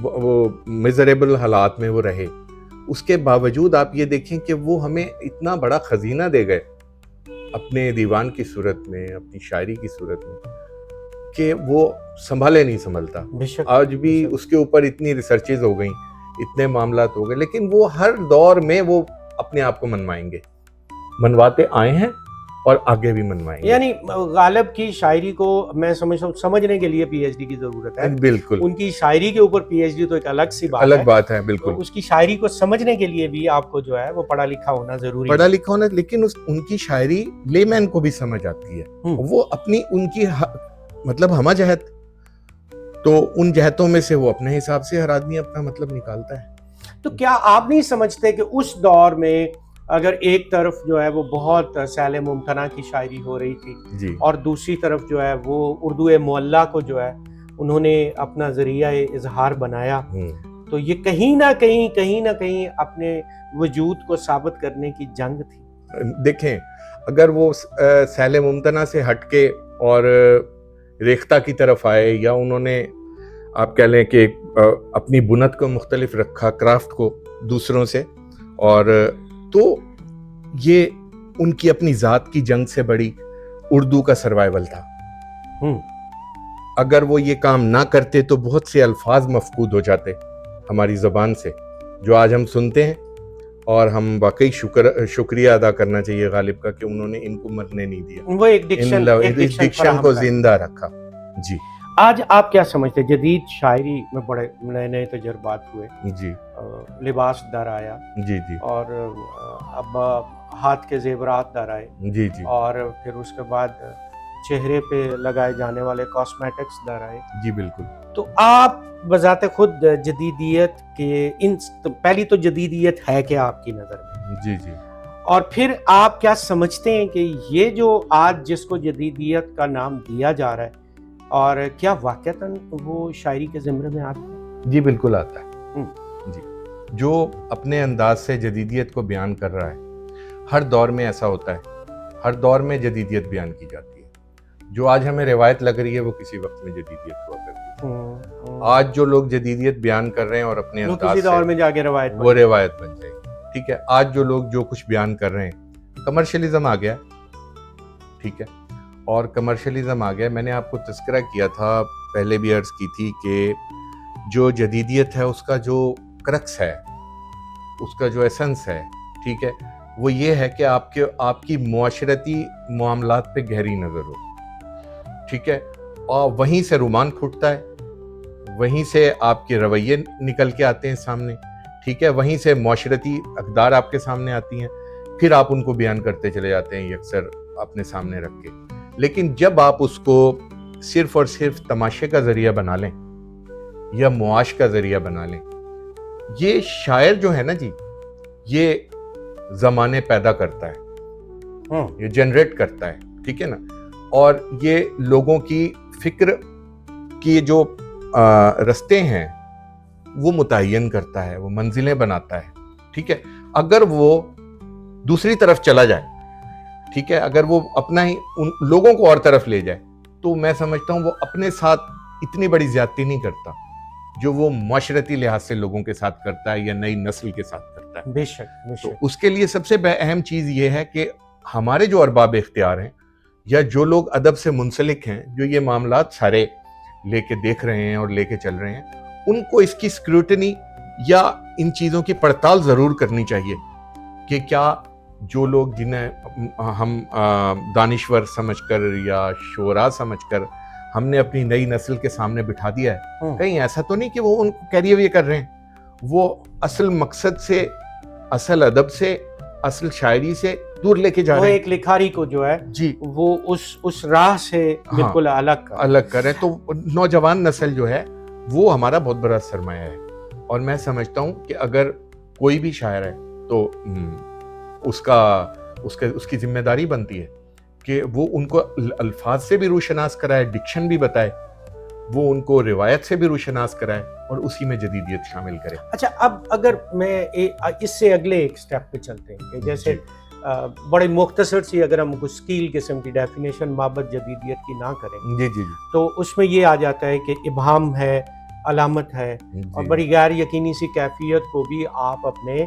وہ میزریبل حالات میں وہ رہے، اس کے باوجود آپ یہ دیکھیں کہ وہ ہمیں اتنا بڑا خزینہ دے گئے اپنے دیوان کی صورت میں، اپنی شاعری کی صورت میں، کہ وہ سنبھالے نہیں سنبھلتا. آج بھی اس کے اوپر اتنی ریسرچز ہو گئیں، اتنے معاملات ہو گئے، لیکن وہ ہر دور میں وہ اپنے آپ کو منوائیں گے، منواتے آئے ہیں اور آگے بھی منوائیں گے. یعنی غالب کی شاعری کو میں سمجھنے کے لیے پی ایچ ڈی کی ضرورت ہے. بالکل، ان کی شاعری کے اوپر پی ایچ ڈی تو ایک الگ سی بات ہے. بالکل، اس کی شاعری کو سمجھنے کے لیے بھی آپ کو جو ہے وہ پڑھا لکھا ہونا ضروری ہے. پڑھا لکھا ہونا، لیکن ان کی شاعری لے مین کو بھی سمجھ آتی ہے. وہ اپنی ان کی مطلب ہمہ جہت، تو ان جہتوں میں سے وہ اپنے حساب سے ہر آدمی اپنا مطلب نکالتا ہے. تو کیا آپ نہیں سمجھتے کہ اس دور میں اگر ایک طرف جو ہے وہ بہت سیل ممتنع کی شاعری ہو رہی تھی جی، اور دوسری طرف جو ہے وہ اردو معلیٰ کو جو ہے انہوں نے اپنا ذریعہ اظہار بنایا، تو یہ کہیں نہ کہیں اپنے وجود کو ثابت کرنے کی جنگ تھی. دیکھیں اگر وہ سیل ممتنع سے ہٹ کے اور ریختہ کی طرف آئے، یا انہوں نے آپ کہہ لیں کہ اپنی بنت کو مختلف رکھا، کرافٹ کو دوسروں سے، اور تو یہ ان کی اپنی ذات کی جنگ سے بڑی اردو کا سروائیول تھا. اگر وہ یہ کام نہ کرتے تو بہت سے الفاظ مفقود ہو جاتے ہماری زبان سے، جو آج ہم سنتے ہیں، اور ہم واقعی شکریہ ادا کرنا چاہیے غالب کا کہ انہوں نے ان کو مرنے نہیں دیا، وہ ایک ڈکشن کو زندہ رکھا. جی، آج آپ کیا سمجھتے ہیں جدید شاعری میں بڑے نئے تجربات ہوئے، جی، لباس در آیا، جی جی، اور اب ہاتھ کے زیورات در آئے، جی جی، اور پھر اس کے بعد چہرے پہ لگائے جانے والے کاسمیٹکس در آئے. جی بالکل. تو آپ بذات خود جدیدیت کے پہلی تو جدیدیت ہے کیا آپ کی نظر میں؟ جی جی. اور پھر آپ کیا سمجھتے ہیں کہ یہ جو آج جس کو جدیدیت کا نام دیا جا رہا ہے، اور کیا واقعتاً وہ شاعری کے زمرے میں آتا ہے؟ جی بالکل آتا ہے جی. جو اپنے انداز سے جدیدیت کو بیان کر رہا ہے، ہر دور میں ایسا ہوتا ہے، ہر دور میں جدیدیت بیان کی جاتی ہے. جو آج ہمیں روایت لگ رہی ہے وہ کسی وقت میں جدیدیت ہوا کرتی ہے. آج جو لوگ جدیدیت بیان کر رہے ہیں اور اپنے انداز سے، میں جا کے وہ روایت بن جائے گی. ٹھیک ہے. آج جو لوگ جو کچھ بیان کر رہے ہیں، کمرشلزم آ گیا. ٹھیک ہے. اور کمرشلزم آ گیا. میں نے آپ کو تذکرہ کیا تھا، پہلے بھی عرض کی تھی کہ جو جدیدیت ہے اس کا جو کرکس ہے، اس کا جو ایسنس ہے، ٹھیک ہے، وہ یہ ہے کہ آپ کی معاشرتی معاملات پہ گہری نظر ہو. ٹھیک ہے. اور وہیں سے رومان پھوٹتا ہے، وہیں سے آپ کے رویے نکل کے آتے ہیں سامنے. ٹھیک ہے. وہیں سے معاشرتی اقدار آپ کے سامنے آتی ہیں، پھر آپ ان کو بیان کرتے چلے جاتے ہیں اکثر اپنے سامنے رکھ کے. لیکن جب آپ اس کو صرف اور صرف تماشے کا ذریعہ بنا لیں یا معاش کا ذریعہ بنا لیں، یہ شاعر جو ہے نا جی، یہ زمانے پیدا کرتا ہے، یہ جنریٹ کرتا ہے. ٹھیک ہے نا. اور یہ لوگوں کی فکر کی جو رستے ہیں وہ متعین کرتا ہے، وہ منزلیں بناتا ہے. ٹھیک ہے. اگر وہ دوسری طرف چلا جائے، ٹھیک ہے، اگر وہ اپنا ہی ان لوگوں کو اور طرف لے جائے، تو میں سمجھتا ہوں وہ اپنے ساتھ اتنی بڑی زیادتی نہیں کرتا جو وہ معاشرتی لحاظ سے لوگوں کے ساتھ کرتا ہے یا نئی نسل کے ساتھ کرتا ہے. بے شک. تو اس کے لیے سب سے اہم چیز یہ ہے کہ ہمارے جو ارباب اختیار ہیں یا جو لوگ ادب سے منسلک ہیں، جو یہ معاملات سارے لے کے دیکھ رہے ہیں اور لے کے چل رہے ہیں، ان کو اس کی اسکروٹنی یا ان چیزوں کی پڑتال ضرور کرنی چاہیے کہ کیا جو لوگ جنہیں ہم دانشور سمجھ کر یا شعراء سمجھ کر ہم نے اپنی نئی نسل کے سامنے بٹھا دیا ہے، کہیں ایسا تو نہیں کہ وہ ان کو کیری اوے کر رہے ہیں. وہ اصل مقصد سے، اصل ادب سے، اصل شاعری سے دور لے کے جا رہے ہیں. وہ ایک لکھاری کو جو ہے جی وہ اس راہ سے بالکل الگ کر رہے ہیں. تو نوجوان نسل جو ہے وہ ہمارا بہت بڑا سرمایہ ہے. اور میں سمجھتا ہوں کہ اگر کوئی بھی شاعر ہے تو اس کی ذمہ داری بنتی ہے کہ وہ ان کو الفاظ سے بھی روشناس کرائے، ڈکشن بھی بتائے، وہ ان کو روایت سے بھی روشناس کرائے اور اسی میں جدیدیت شامل کرے. اچھا، اب اگر میں اس سے اگلے ایک سٹیپ پہ چلتے ہیں کہ جیسے بڑے مختصر سی اگر ہم کچھ اسکیل قسم کی ڈیفینیشن مابعد جدیدیت کی نہ کریں، جی جی جی، تو اس میں یہ آ جاتا ہے کہ ابہام ہے، علامت ہے، اور بڑی غیر یقینی سی کیفیت کو بھی آپ اپنے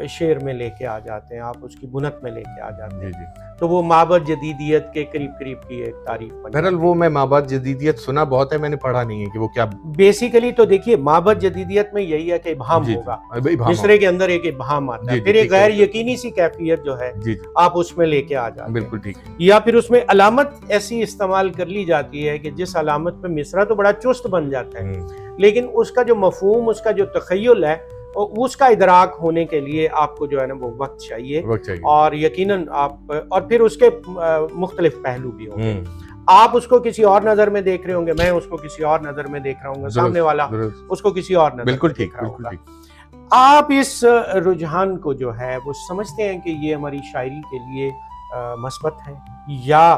شعر میں لے کے آ جاتے ہیں، آپ اس کی بنت میں لے کے آ جاتے ہیں. تو وہ مابعد جدیدیت کے قریب کی ایک تعریف بن جاتی ہے. بہرحال وہ میں مابعد جدیدیت سنا بہت ہے، میں نے پڑھا نہیں ہے کہ وہ کیا. بیسیکلی تو دیکھیے مابعد جدیدیت میں یہی ہے کہ ابہام ہوگا، مصرے کے اندر ایک ابہام آتا ہے، پھر ایک غیر یقینی سی کیفیت جو ہے آپ اس میں لے کے آ جاتے ہیں. بالکل ٹھیک. یا پھر اس میں علامت ایسی استعمال کر لی جاتی ہے کہ جس علامت پہ مصرع تو بڑا چست بن جاتا ہے، لیکن اس کا جو مفہوم، اس کا جو تخیل ہے، اس کا ادراک ہونے کے لیے آپ کو جو ہے نا وہ وقت چاہیے. اور یقیناً آپ، اور پھر اس کے مختلف پہلو بھی ہوں گے. آپ اس کو کسی اور نظر میں دیکھ رہے ہوں گے، میں اس کو کسی اور نظر میں دیکھ رہا ہوں گا، سامنے والا اس کو کسی اور نظر میں دیکھ رہا ہوگا. آپ اس رجحان کو جو ہے وہ سمجھتے ہیں کہ یہ ہماری شاعری کے لیے مثبت ہے، یا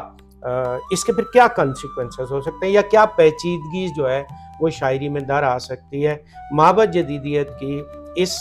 اس کے پھر کیا کنسیکوینسز ہو سکتے ہیں، یا کیا پیچیدگی جو ہے وہ شاعری میں در آ سکتی ہے مابعد جدیدیت کی اس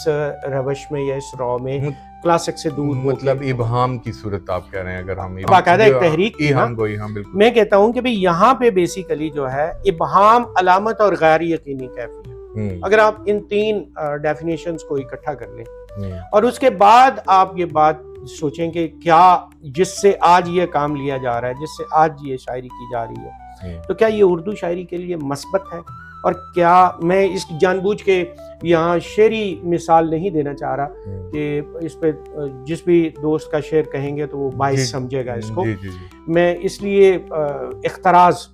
روش میں یا اس رو میں کلاسک سے دور؟ مطلب ابہام کی صورت آپ کہہ رہے ہیں؟ اگر ہم باقاعدہ ایک تحریک کی نا، بالکل میں کہتا ہوں کہ بھئی یہاں پہ بیسیکلی جو ہے ابہام، علامت اور غیر یقینی کیفیت، اگر آپ ان تین ڈیفینیشنز کو اکٹھا کر لیں اور اس کے بعد آپ یہ بات سوچیں کہ کیا جس سے آج یہ کام لیا جا رہا ہے، جس سے آج یہ شاعری کی جا رہی ہے، تو کیا یہ اردو شاعری کے لیے مثبت ہے؟ اور کیا میں اس جان بوجھ کے یہاں شعری مثال نہیں دینا چاہ رہا کہ اس پہ جس بھی دوست کا شعر کہیں گے تو وہ باعث سمجھے گا اس کو، میں اس لیے اختراز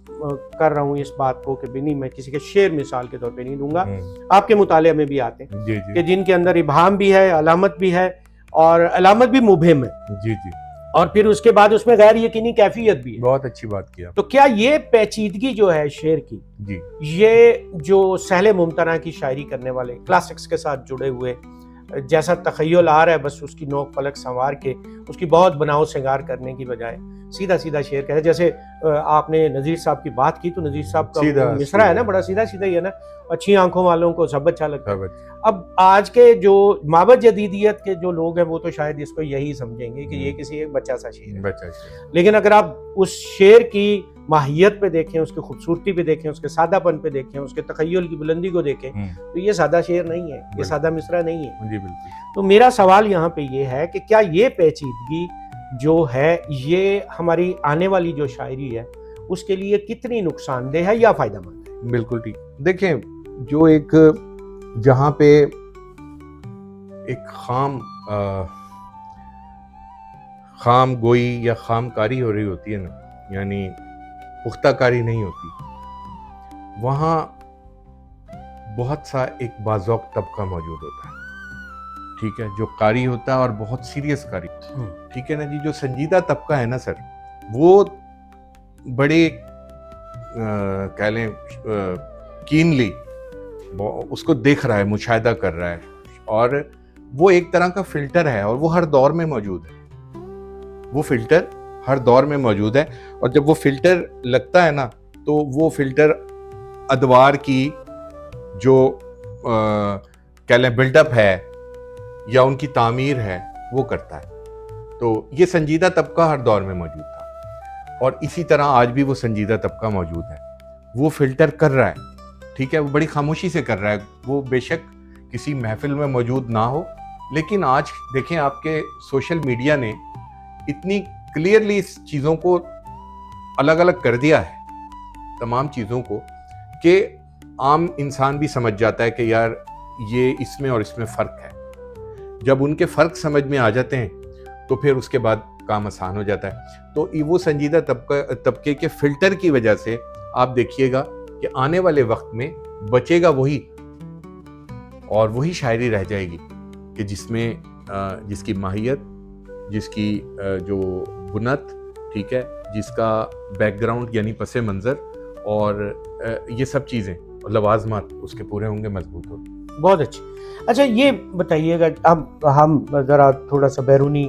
کر رہا ہوں اس بات کو کہ نہیں، میں کسی کے شعر مثال کے طور پہ نہیں دوں گا. آپ کے مطالعے میں بھی آتے ہیں کہ جن کے اندر ابہام بھی ہے، علامت بھی ہے، اور علامت بھی مبہم ہے، اور پھر اس کے بعد اس میں غیر یقینی کیفیت بھی ہے. بہت اچھی بات کیا. تو کیا یہ پیچیدگی جو ہے شعر کی، یہ جو سہل ممتنع کی شاعری کرنے والے کلاسکس کے ساتھ جڑے ہوئے جیسا تخیل آ رہا ہے بس اس کی نوک پلک سنوار کے اس کی بہت بناؤ سنگار کرنے کی بجائے سیدھا سیدھا شعر کہتے ہیں. جیسے آپ نے نذیر صاحب کی بات کی تو نذیر صاحب کا وہ مصرع ہے نا بڑا سیدھا سیدھا ہی ہے نا, اچھی آنکھوں والوں کو سب اچھا لگتا ہے. اب آج کے جو مابعد جدیدیت کے جو لوگ ہیں وہ تو شاید اس کو یہی سمجھیں گے کہ یہ کسی ایک بچہ سا شعر ہے, لیکن اگر آپ اس شعر کی ماہیت پہ دیکھیں, اس کی خوبصورتی پہ دیکھیں, اس کے سادہ پن پہ دیکھیں, اس کے تخیل کی بلندی کو دیکھیں تو یہ سادہ شعر نہیں ہے, یہ سادہ مصرع نہیں ہے. تو میرا سوال یہاں پہ یہ ہے کہ کیا یہ پیچیدگی جو ہے یہ ہماری آنے والی جو شاعری ہے اس کے لیے کتنی نقصان دہ ہے یا فائدہ مند ہے؟ بالکل ٹھیک. دیکھیں جو ایک جہاں پہ ایک خام گوئی یا خام کاری ہو رہی ہوتی ہے نا, یعنی پختہ کاری نہیں ہوتی, وہاں بہت سا ایک باذوق طبقہ موجود ہوتا ہے, ٹھیک ہے, جو قاری ہوتا ہے اور بہت سیریس قاری, ٹھیک ہے نا جی. جو سنجیدہ طبقہ ہے نا سر, وہ بڑے کہہ لیں کینلی اس کو دیکھ رہا ہے, مشاہدہ کر رہا ہے, اور وہ ایک طرح کا فلٹر ہے اور وہ ہر دور میں موجود ہے. وہ فلٹر ہر دور میں موجود ہے, اور جب وہ فلٹر لگتا ہے نا تو وہ فلٹر ادوار کی جو کہہ لیں بلڈ اپ ہے یا ان کی تعمیر ہے وہ کرتا ہے. تو یہ سنجیدہ طبقہ ہر دور میں موجود تھا, اور اسی طرح آج بھی وہ سنجیدہ طبقہ موجود ہے. وہ فلٹر کر رہا ہے, ٹھیک ہے, وہ بڑی خاموشی سے کر رہا ہے. وہ بے شک کسی محفل میں موجود نہ ہو, لیکن آج دیکھیں آپ کے سوشل میڈیا نے اتنی کلیئرلی اس چیزوں کو الگ الگ کر دیا ہے, تمام چیزوں کو, کہ عام انسان بھی سمجھ جاتا ہے کہ یار یہ اس میں اور اس میں فرق ہے. جب ان کے فرق سمجھ میں آ جاتے ہیں تو پھر اس کے بعد کام آسان ہو جاتا ہے. تو وہ سنجیدہ طبقے کے فلٹر کی وجہ سے آپ دیکھیے گا کہ آنے والے وقت میں بچے گا وہی, اور وہی شاعری رہ جائے گی کہ جس میں جس کی ماہیت, جس کی جو بنت, ٹھیک ہے, جس کا بیک گراؤنڈ یعنی پس منظر اور یہ سب چیزیں اور لوازمات اس کے پورے ہوں گے, مضبوط ہوں گے. بہت اچھی. اچھا یہ بتائیے گا, اب ہم ذرا تھوڑا سا بیرونی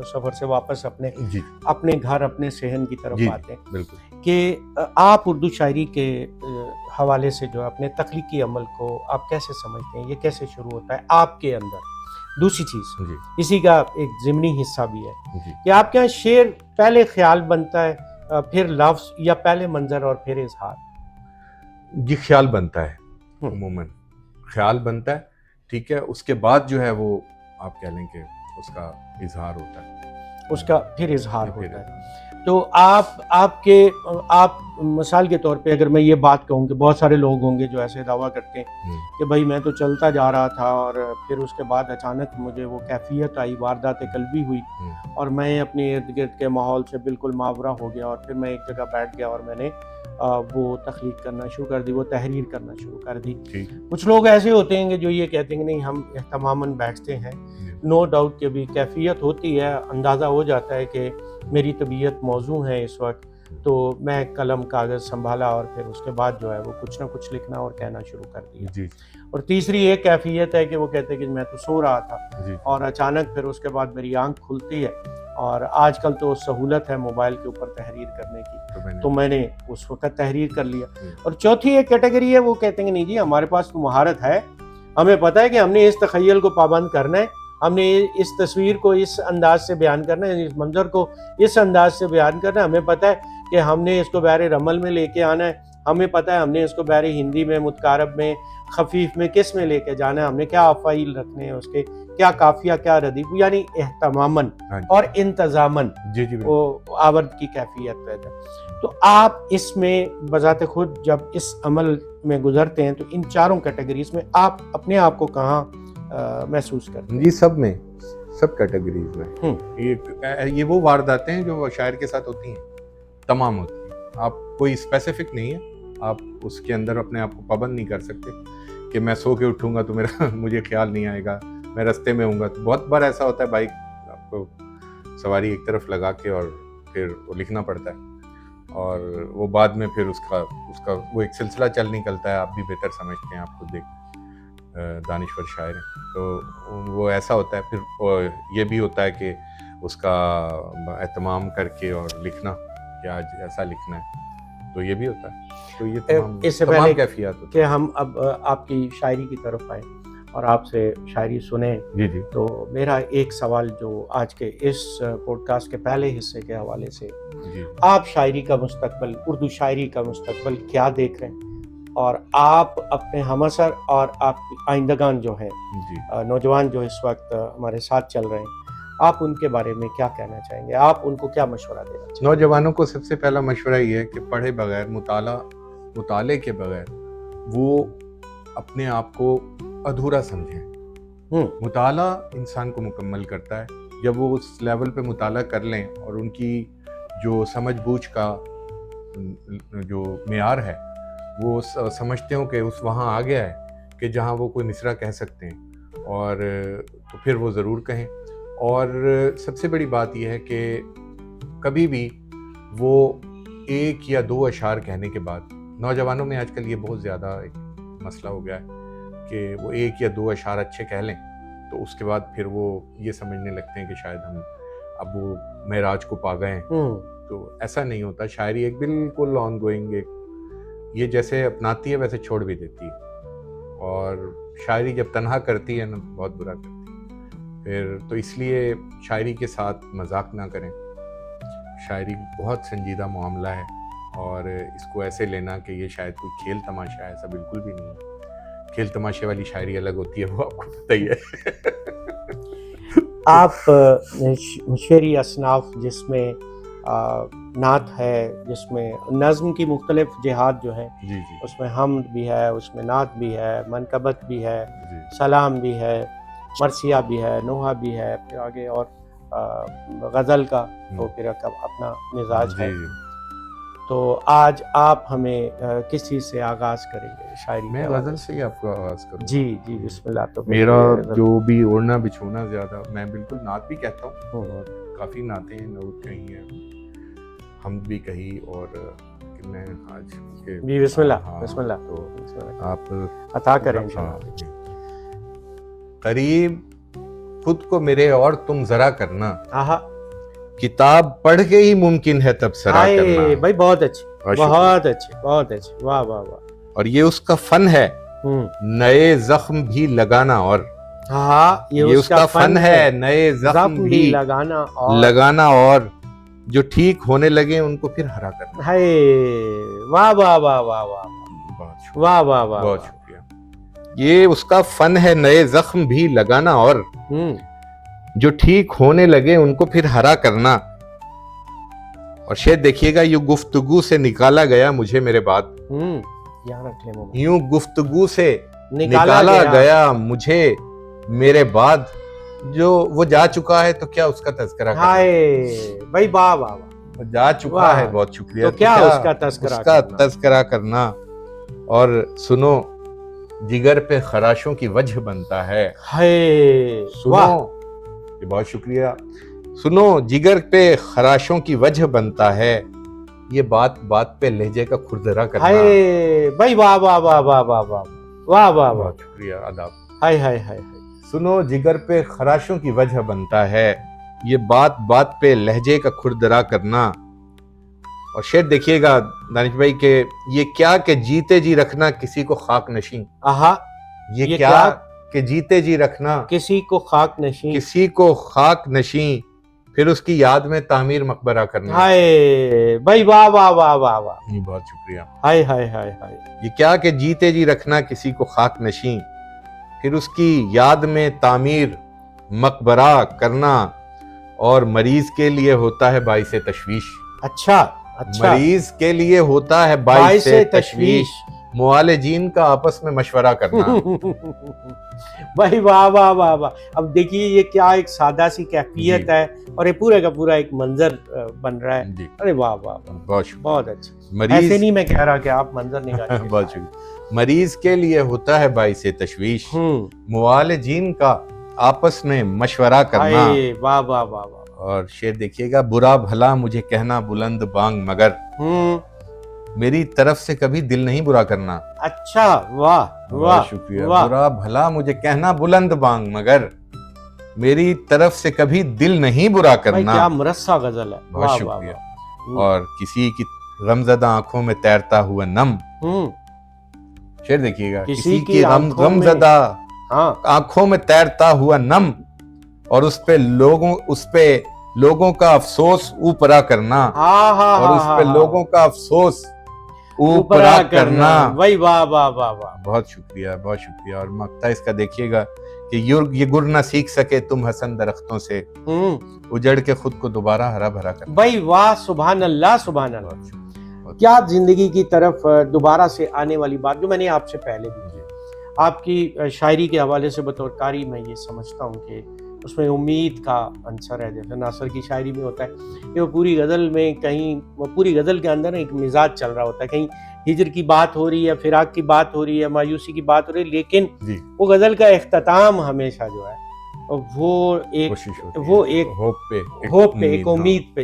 سفر سے واپس اپنے گھر اپنے صحن کی طرف آتے ہیں, بالکل, کہ آپ اردو شاعری کے حوالے سے جو اپنے تخلیقی عمل کو آپ کیسے سمجھتے ہیں, یہ کیسے شروع ہوتا ہے آپ کے اندر؟ دوسری چیز اسی کا ایک ضمنی حصہ بھی ہے کہ آپ کے یہاں شعر پہلے خیال بنتا ہے پھر لفظ, یا پہلے منظر اور پھر اظہار؟ جی خیال بنتا ہے, عموماً خیال بنتا ہے, ٹھیک ہے, اس کے بعد جو ہے وہ آپ کہہ لیں کہ اس کا اظہار ہوتا ہے, اس کا پھر اظہار ہوتا ہے. تو آپ مثال کے طور پہ اگر میں یہ بات کہوں کہ بہت سارے لوگ ہوں گے جو ایسے دعویٰ کرتے ہیں کہ بھائی میں تو چلتا جا رہا تھا اور پھر اس کے بعد اچانک مجھے وہ کیفیت آئی, واردات قلبی ہوئی, اور میں اپنے ارد گرد کے ماحول سے بالکل ماورا ہو گیا, اور پھر میں ایک جگہ بیٹھ گیا اور میں نے وہ تخلیق کرنا شروع کر دی, وہ تحریر کرنا شروع کر دی. کچھ لوگ ایسے ہوتے ہیں کہ جو یہ کہتے ہیں کہ نہیں ہم اہتماماً بیٹھتے ہیں, نو ڈاؤٹ کہ بھی کیفیت ہوتی ہے, اندازہ ہو جاتا ہے کہ میری طبیعت موزوں ہے اس وقت, تو میں قلم کاغذ سنبھالا اور پھر اس کے بعد جو ہے وہ کچھ نہ کچھ لکھنا اور کہنا شروع کر دیا. اور تیسری ایک کیفیت ہے کہ وہ کہتے ہیں کہ میں تو سو رہا تھا اور اچانک پھر اس کے بعد میری آنکھ کھلتی ہے, اور آج کل تو سہولت ہے موبائل کے اوپر تحریر کرنے کی, تو میں نے اس وقت تحریر کر لیا. اور چوتھی ایک کیٹیگری ہے, وہ کہتے ہیں کہ نہیں جی ہمارے پاس تو مہارت ہے, ہمیں پتہ ہے کہ ہم نے اس تخیل کو پابند کرنا ہے, ہم نے اس تصویر کو اس انداز سے بیان کرنا ہے, اس منظر کو اس انداز سے بیان کرنا ہے, ہمیں پتہ ہے کہ ہم نے اس کو بحر رمل میں لے کے آنا ہے, ہمیں پتہ ہے ہم نے اس کو بحر ہندی میں, متقارب میں, خفیف میں, کس میں لے کے جانا ہے, ہم نے کیا افعال رکھنے ہیں, اس کے کیا قافیہ کیا ردیف, یعنی اہتماماً اور انتظاماً وہ آورد کی کیفیت پیدا. تو آپ اس میں بذات خود جب اس عمل میں گزرتے ہیں تو ان چاروں کیٹیگریز میں آپ اپنے آپ کو کہاں محسوس کرتے ہیں؟ جی سب کیٹیگریز میں. یہ وہ وارداتیں ہیں جو شاعر کے ساتھ ہوتی ہیں, تمام ہوتی ہیں, آپ کوئی اسپیسیفک نہیں ہے, آپ اس کے اندر اپنے آپ کو پابند نہیں کر سکتے کہ میں سو کے اٹھوں گا تو مجھے خیال نہیں آئے گا, میں رستے میں ہوں گا. تو بہت بار ایسا ہوتا ہے بائک آپ کو سواری ایک طرف لگا کے اور پھر وہ لکھنا پڑتا ہے, اور وہ بعد میں پھر اس کا وہ ایک سلسلہ چل نکلتا ہے, آپ بھی بہتر سمجھتے ہیں آپ خود دیکھ. دانشور شاعر ہیں، تو وہ ایسا ہوتا ہے. پھر یہ بھی ہوتا ہے کہ اس کا اہتمام کر کے اور لکھنا کہ آج ایسا لکھنا ہے، تو یہ بھی ہوتا ہے. تو یہ اس سے تمام پہلے کیفیات ہوتی کہ ہم اب آپ کی شاعری کی طرف آئیں اور آپ سے شاعری سنیں، جی جی تو میرا ایک سوال جو آج کے اس پوڈ کاسٹ کے پہلے حصے کے حوالے سے، جی. آپ شاعری کا مستقبل، اردو شاعری کا مستقبل کیا دیکھ رہے ہیں، اور آپ اپنے ہم اثر اور آپ کی آئندگان جو ہیں، جی نوجوان جو اس وقت ہمارے ساتھ چل رہے ہیں، آپ ان کے بارے میں کیا کہنا چاہیں گے؟ آپ ان کو کیا مشورہ دینا چاہیں نوجوانوں کو سب سے پہلا مشورہ یہ ہے کہ پڑھے بغیر، مطالعے کے بغیر وہ اپنے آپ کو ادھورا سمجھیں. گے؟ مطالعہ انسان کو مکمل کرتا ہے. جب وہ اس لیول پہ مطالعہ کر لیں اور ان کی جو سمجھ بوجھ کا جو معیار ہے وہ سمجھتے ہوں کہ وہاں آ گیا ہے کہ جہاں وہ کوئی مصرع کہہ سکتے ہیں، اور تو پھر وہ ضرور کہیں. اور سب سے بڑی بات یہ ہے کہ کبھی بھی وہ ایک یا دو اشعار کہنے کے بعد، نوجوانوں میں آج کل یہ بہت زیادہ ایک مسئلہ ہو گیا ہے کہ وہ ایک یا دو اشعار اچھے کہہ لیں تو اس کے بعد پھر وہ یہ سمجھنے لگتے ہیں کہ شاید ہم اب وہ معراج کو پا گئے ہیں. تو ایسا نہیں ہوتا. شاعری ایک بالکل آن گوئنگ، ایک یہ جیسے اپناتی ہے ویسے چھوڑ بھی دیتی ہے. اور شاعری جب تنہا کرتی ہے نا بہت برا کرتی ہے. پھر تو اس لیے شاعری کے ساتھ مذاق نہ کریں. شاعری بہت سنجیدہ معاملہ ہے، اور اس کو ایسے لینا کہ یہ شاید کوئی کھیل تماشا ہے، ایسا بالکل بھی نہیں ہے. کھیل تماشے والی شاعری الگ ہوتی ہے، وہ آپ کو پتہ ہی ہے. آپ شعری اصناف جس میں نعت ہے، جس میں نظم کی مختلف جہات جو ہیں، جی جی اس میں حمد بھی ہے، اس میں نعت بھی ہے، منقبت بھی ہے، جی سلام بھی ہے، مرثیہ بھی ہے، نوحہ بھی ہے، پھر آگے اور غزل کا تو پھر اپنا مزاج ہے. جی. تو آج آپ ہمیں کس چیز سے آغاز کریں گے شاعری میں کے حوالے غزل سے؟ سے ہی آپ کو آغاز کروں. جی جی بسم اللہ. تو میرا جو بھی اوڑھنا بچھونا زیادہ، میں بالکل نعت بھی کہتا ہوں، اور کافی نعتیں نعت کہی ہیں، حمد بھی کہی، اور میں آج جی بسم اللہ بسم اللہ. تو بسم اللہ آپ عطا کریں ہاں. انشاءاللہ. قریب خود کو میرے اور تم ذرا کرنا، آہا کتاب پڑھ کے ہی ممکن ہے تبصرہ کرنا. بھائی بہت اچھے، بہت اچھے، بہت اچھے. واہ واہ واہ. اور یہ اس کا فن ہے نئے زخم بھی لگانا، اور ہاں یہ اس کا فن ہے نئے زخم بھی لگانا، اور جو ٹھیک ہونے لگے ان کو پھر ہرا کرنا. واہ واہ واہ واہ واہ واہ واہ واہ. بہت شکریہ. یہ اس کا فن ہے نئے زخم بھی لگانا، اور جو ٹھیک ہونے لگے ان کو پھر ہرا کرنا. اور شاید دیکھیے گا، یوں گفتگو سے نکالا گیا مجھے میرے بعد، یوں گفتگو سے نکالا گیا مجھے میرے بعد، جو وہ جا چکا ہے تو کیا اس کا تذکرہ کرنا. بھائی واہ واہ واہ. جا چکا ہے، بہت شکریہ. تو کیا اس کا تذکرہ کرنا. اور سنو جگر پہ خراشوں کی وجہ بنتا ہے. سنو، یہ بہت شکریہ. سنو جگر پہ خراشوں کی وجہ بنتا ہے، یہ بات بات پہ لہجے کا کھردرا کرنا. بھائی واہ واہ واہ واہ واہ واہ واہ واہ. بہت شکریہ. آداب. ہائے ہائے ہائے. سنو جگر پہ خراشوں کی وجہ بنتا ہے، یہ بات بات پہ لہجے کا کھردرا کرنا. اور شعر دیکھیے گا دانش بھائی کہ یہ کیا کہ جیتے جی رکھنا کسی کو خاک نشیں. آہا. یہ کیا کہ جیتے جی رکھنا کسی کو خاک نشیں، کسی کو خاک نشیں، پھر اس کی یاد میں تعمیر مقبرہ کرنا. ہائے بھائی واہ واہ واہ واہ واہ. بہت شکریہ. ہائے ہائے ہائے ہائے. یہ کیا کہ جیتے جی رکھنا کسی کو خاک نشیں، پھر اس کی یاد میں تعمیر مقبرہ کرنا. اور مریض کے لیے ہوتا ہے باعث تشویش. اچھا. مریض کے لیے ہوتا ہے باعث تشویش، معالجین کا آپس میں مشورہ کرنا. بھائی واہ واہ واہ واہ. اب دیکھیے یہ کیا ایک سادہ سی کیفیت ہے، اور یہ پورے کا پورا ایک منظر بن رہا ہے. ارے واہ واہ بہت اچھا. ایسے نہیں میں کہہ رہا کہ آپ منظر نگاہ. بہت شکریہ. مریض کے لیے ہوتا ہے باعث تشویش، معالجین کا آپس میں مشورہ کرنا. واہ واہ واہ واہ. اور شعر دیکھیے گا، برا بھلا مجھے کہنا بلند بانگ، مگر میری طرف سے کبھی دل نہیں برا کرنا. اچھا واہ. بہت شکریہ. برا بھلا مجھے کہنا بلند بانگ مگر میری طرف سے کبھی دل نہیں برا کرنا. کیا مرصع غزل ہے. بہت شکریہ. اور کسی کی غمزدہ آنکھوں میں تیرتا ہوا نم. شعر دیکھیے گا. کسی کی غمزدہ آنکھوں میں تیرتا ہوا نم اور اس پہ لوگوں کا افسوس اوپرا کرنا. اور اس پہ لوگوں کا افسوس اوپرا کرنا. واہ واہ واہ واہ واہ. بہت شکریہ بہت شکریہ. اور مقطع اس کا دیکھیے گا کہ یہ گر نہ سیکھ سکے تم حسن درختوں سے اجڑ کے خود کو دوبارہ ہرا بھرا کرنا. بھائی واہ سبحان اللہ سبحان اللہ. کیا زندگی کی طرف دوبارہ سے آنے والی بات جو میں نے آپ سے پہلے بھی آپ کی شاعری کے حوالے سے بطور قاری میں یہ سمجھتا ہوں کہ اس میں امید کا عنصر ہے. جیسے ناصر کی شاعری میں ہوتا ہے کہ وہ پوری غزل میں کہیں وہ پوری غزل کے اندر ایک مزاج چل رہا ہوتا ہے. کہیں ہجر کی بات ہو رہی ہے, فراق کی بات ہو رہی ہے, مایوسی کی بات ہو رہی ہے, لیکن وہ غزل کا اختتام ہمیشہ جو ہے وہ ایک ہوپ پہ ایک امید پہ.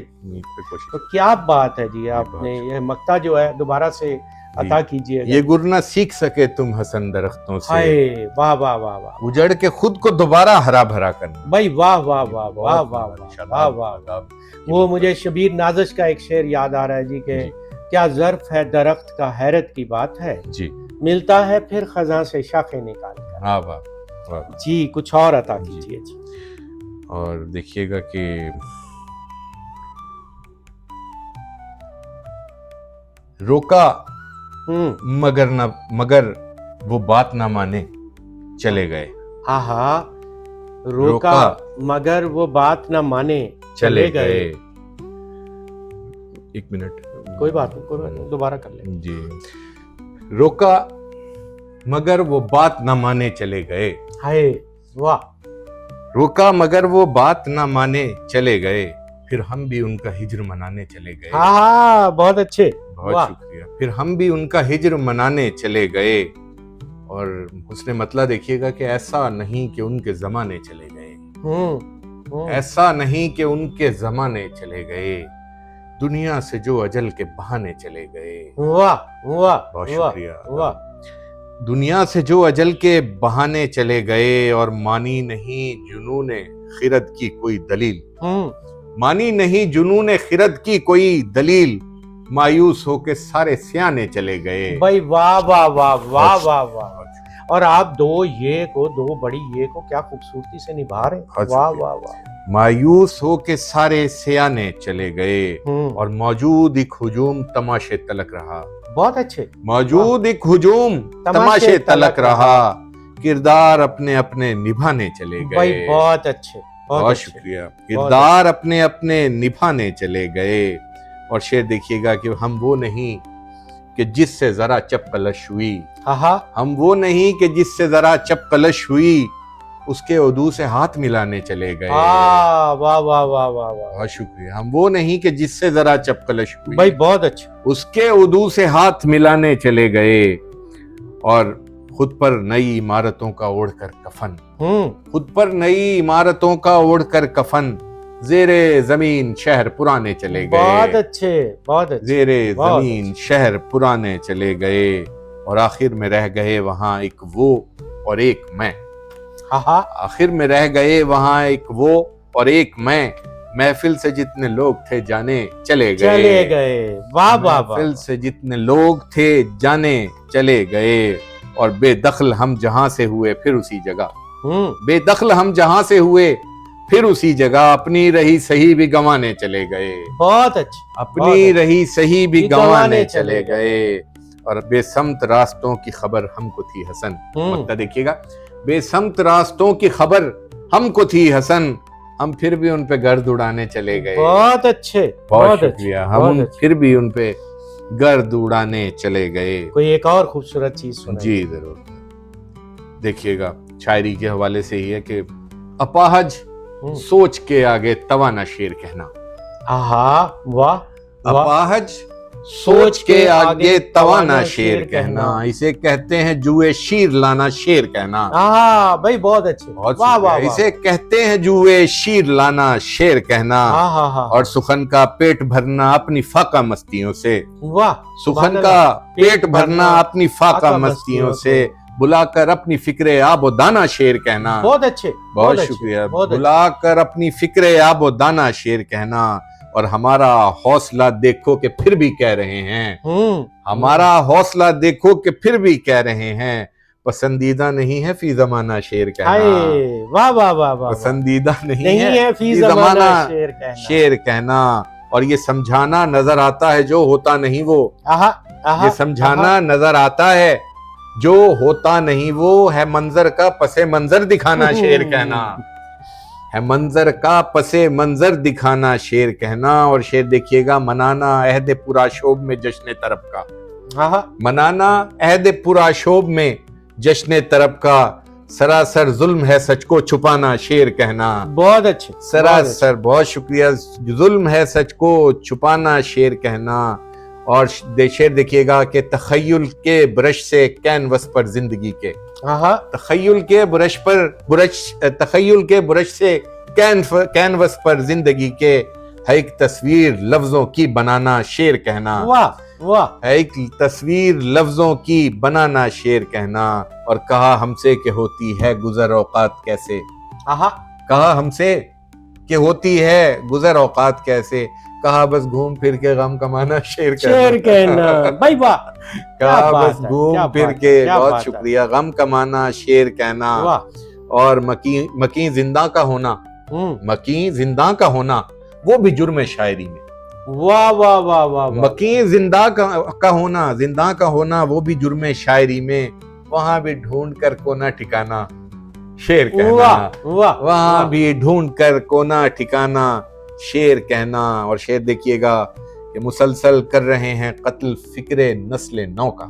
تو کیا بات ہے جی. آپ نے یہ مقطع جو ہے دوبارہ سے عطا کیجیے. یہ گر نہ سیکھ سکے تم حسن درختوں سے واہ واہ واہ واہ اجڑ کے خود کو دوبارہ ہرا بھرا کرنا. بھائی واہ واہ واہ واہ واہ واہ واہ. وہ مجھے شبیر نازش کا ایک شعر یاد آ رہا ہے جی کہ کیا ظرف ہے درخت کا حیرت کی بات ہے جی ملتا ہے پھر خزاں سے شاخیں نکال کر. ہاں واہ جی کچھ اور عطا کیجیے جی. اور دیکھیے گا کہ روکا مگر وہ بات نہ مانے چلے گئے. ہاں روکا مگر وہ بات نہ مانے چلے گئے. ایک منٹ کوئی بات نہیں دوبارہ کر لیں جی. روکا مگر وہ بات نہ مانے چلے گئے. ہائے واہ. روکا مگر وہ بات نہ مانے چلے گئے پھر ہم بھی ان کا ہجر منانے چلے گئے. ہاں بہت اچھے. بہت شکریہ. پھر ہم بھی ان کا ہجر منانے چلے گئے. اور حسن مطلع دیکھیے گا کہ ایسا نہیں کہ ان کے زمانے چلے گئے. ایسا نہیں کہ ان کے زمانے چلے گئے. دنیا سے جو اجل کے بہانے چلے گئے. واہ واہ. بہت شکریہ. واہ. دنیا سے جو اجل کے بہانے چلے گئے اور مانی نہیں جنون خرد کی کوئی دلیل. مانی نہیں جنون خرد کی کوئی دلیل مایوس ہو کے سارے سیانے چلے گئے. بھائی واہ واہ واہ واہ واہ واہ. اور آپ دو بڑی یہ کو کیا خوبصورتی سے نبھا رہے ہیں. واہ واہ واہ. مایوس ہو کے سارے سیانے چلے گئے اور موجود ایک ہجوم تماشے تلک رہا. بہت اچھے. موجود ایک ہجوم تماشے تلک رہا کردار اپنے اپنے نبھانے چلے گئے. بھائی بہت اچھے. بہت شکریہ. کردار اپنے اپنے نبھانے چلے گئے. اور شعر دیکھیے گا کہ ہم وہ نہیں کہ جس سے ذرا چپ کلش ہوئی. ہم وہ نہیں کہ جس سے ذرا چپ کلش ہوئی اس کے عدو سے ہاتھ ملانے چلے گئے. واہ واہ واہ واہ واہ. بہت شکریہ. ہم وہ نہیں کہ جس سے ذرا چپ کلش ہوئی. بھائی بہت اچھا. اس کے عدو سے ہاتھ ملانے چلے گئے اور خود پر نئی عمارتوں کا اوڑھ کر کفن. خود پر نئی عمارتوں کا اوڑھ کر کفن زیر زمین شہر پرانے چلے گئے. بہت اچھے. بہت اچھے. زیر زمین شہر پرانے چلے گئے اور آخر میں رہ گئے وہاں ایک وہ اور ایک میں. آخر میں رہ گئے وہاں ایک وہ اور ایک میں. محفل سے جتنے لوگ تھے جانے چلے گئے. واہ واہ. محفل سے جتنے لوگ تھے جانے چلے گئے اور بے دخل ہم جہاں سے ہوئے پھر اسی جگہ. بے دخل ہم جہاں سے ہوئے پھر اسی جگہ اپنی رہی صحیح بھی گنوانے چلے گئے. بہت اچھا. اپنی رہی صحیح بھی گنوانے چلے گئے اور بے سمت راستوں کی خبر ہم کو تھی حسن. مقطع دیکھیے گا. بے سمت راستوں کی خبر ہم کو تھی حسن ہم پھر بھی ان پہ گرد اڑانے چلے گئے. بہت اچھے. بہت شکریہ. ہم پھر بھی ان پہ گرد اڑانے چلے گئے. کوئی ایک اور خوبصورت چیز سنائیں. جی ضرور. دیکھیے گا شاعری کے حوالے سے یہ کہ اپاہج سوچ کے آگے توانا شیر کہنا. واہ. اپاہج سوچ کے آگے توانا شیر کہنا اسے کہتے ہیں جوئے شیر لانا شیر کہنا. بھائی بہت اچھے. اسے کہتے ہیں جوئے شیر لانا شیر کہنا اور سخن کا پیٹ بھرنا اپنی فاقہ مستیوں سے. واہ. سخن کا پیٹ بھرنا اپنی فاقہ مستیوں سے بلا کر اپنی فکر آب و دانہ شعر کہنا. بہت اچھے، بہت شکریہ. بلا کر اپنی فکر آب و دانہ شعر کہنا اور ہمارا حوصلہ دیکھو کہ پھر بھی کہہ رہے ہیں. ہمارا حوصلہ دیکھو کہ پھر بھی کہہ رہے ہیں. پسندیدہ نہیں ہے فی زمانہ شعر کہنا. واہ واہ واہ واہ. پسندیدہ نہیں ہے فی زمانہ شعر کہنا اور یہ سمجھانا نظر آتا ہے جو ہوتا نہیں وہ. یہ سمجھانا نظر آتا ہے جو ہوتا نہیں وہ ہے. منظر کا پس منظر دکھانا شعر کہنا ہے. منظر کا پس منظر دکھانا شعر کہنا. اور شعر دیکھیے گا. منانا عہد پرآشوب میں جشن طرب کا. منانا عہد پرآشوب میں جشن طرب کا. سراسر ظلم ہے سچ کو چھپانا شعر کہنا. بہت اچھے. سراسر. بہت شکریہ. ظلم ہے سچ کو چھپانا شعر کہنا. اور شعر دیکھیے گا کہ تخیل کے برش سے کینوس پر زندگی کے. تخیل کے برش سے کینوس پر زندگی کے ہے ایک تصویر لفظوں کی بنانا شعر کہنا. ہے ایک تصویر لفظوں کی بنانا شعر کہنا. اور کہا ہم سے کہ ہوتی ہے گزر اوقات کیسے. کہا ہم سے کہ ہوتی ہے گزر اوقات کیسے. کہا بس گھوم پھر کے غم کمانا شعر کہنا. بھائی واہ. کہا بس گھوم پھر کے. بہت شکریہ. غم کمانا شعر کہنا. اور مکیں زندہ کا ہونا. مکیں زندہ کا ہونا وہ بھی جرم شاعری میں. واہ واہ واہ واہ. مکیں زندہ کا ہونا. زندہ کا ہونا وہ بھی جرم شاعری میں. وہاں بھی ڈھونڈ کر کونا ٹھکانا شعر کہنا. وہاں بھی ڈھونڈ کر کونا ٹھکانا شعر کہنا. اور شعر دیکھیے گا کہ مسلسل کر رہے ہیں قتل فکر نسل نو کا.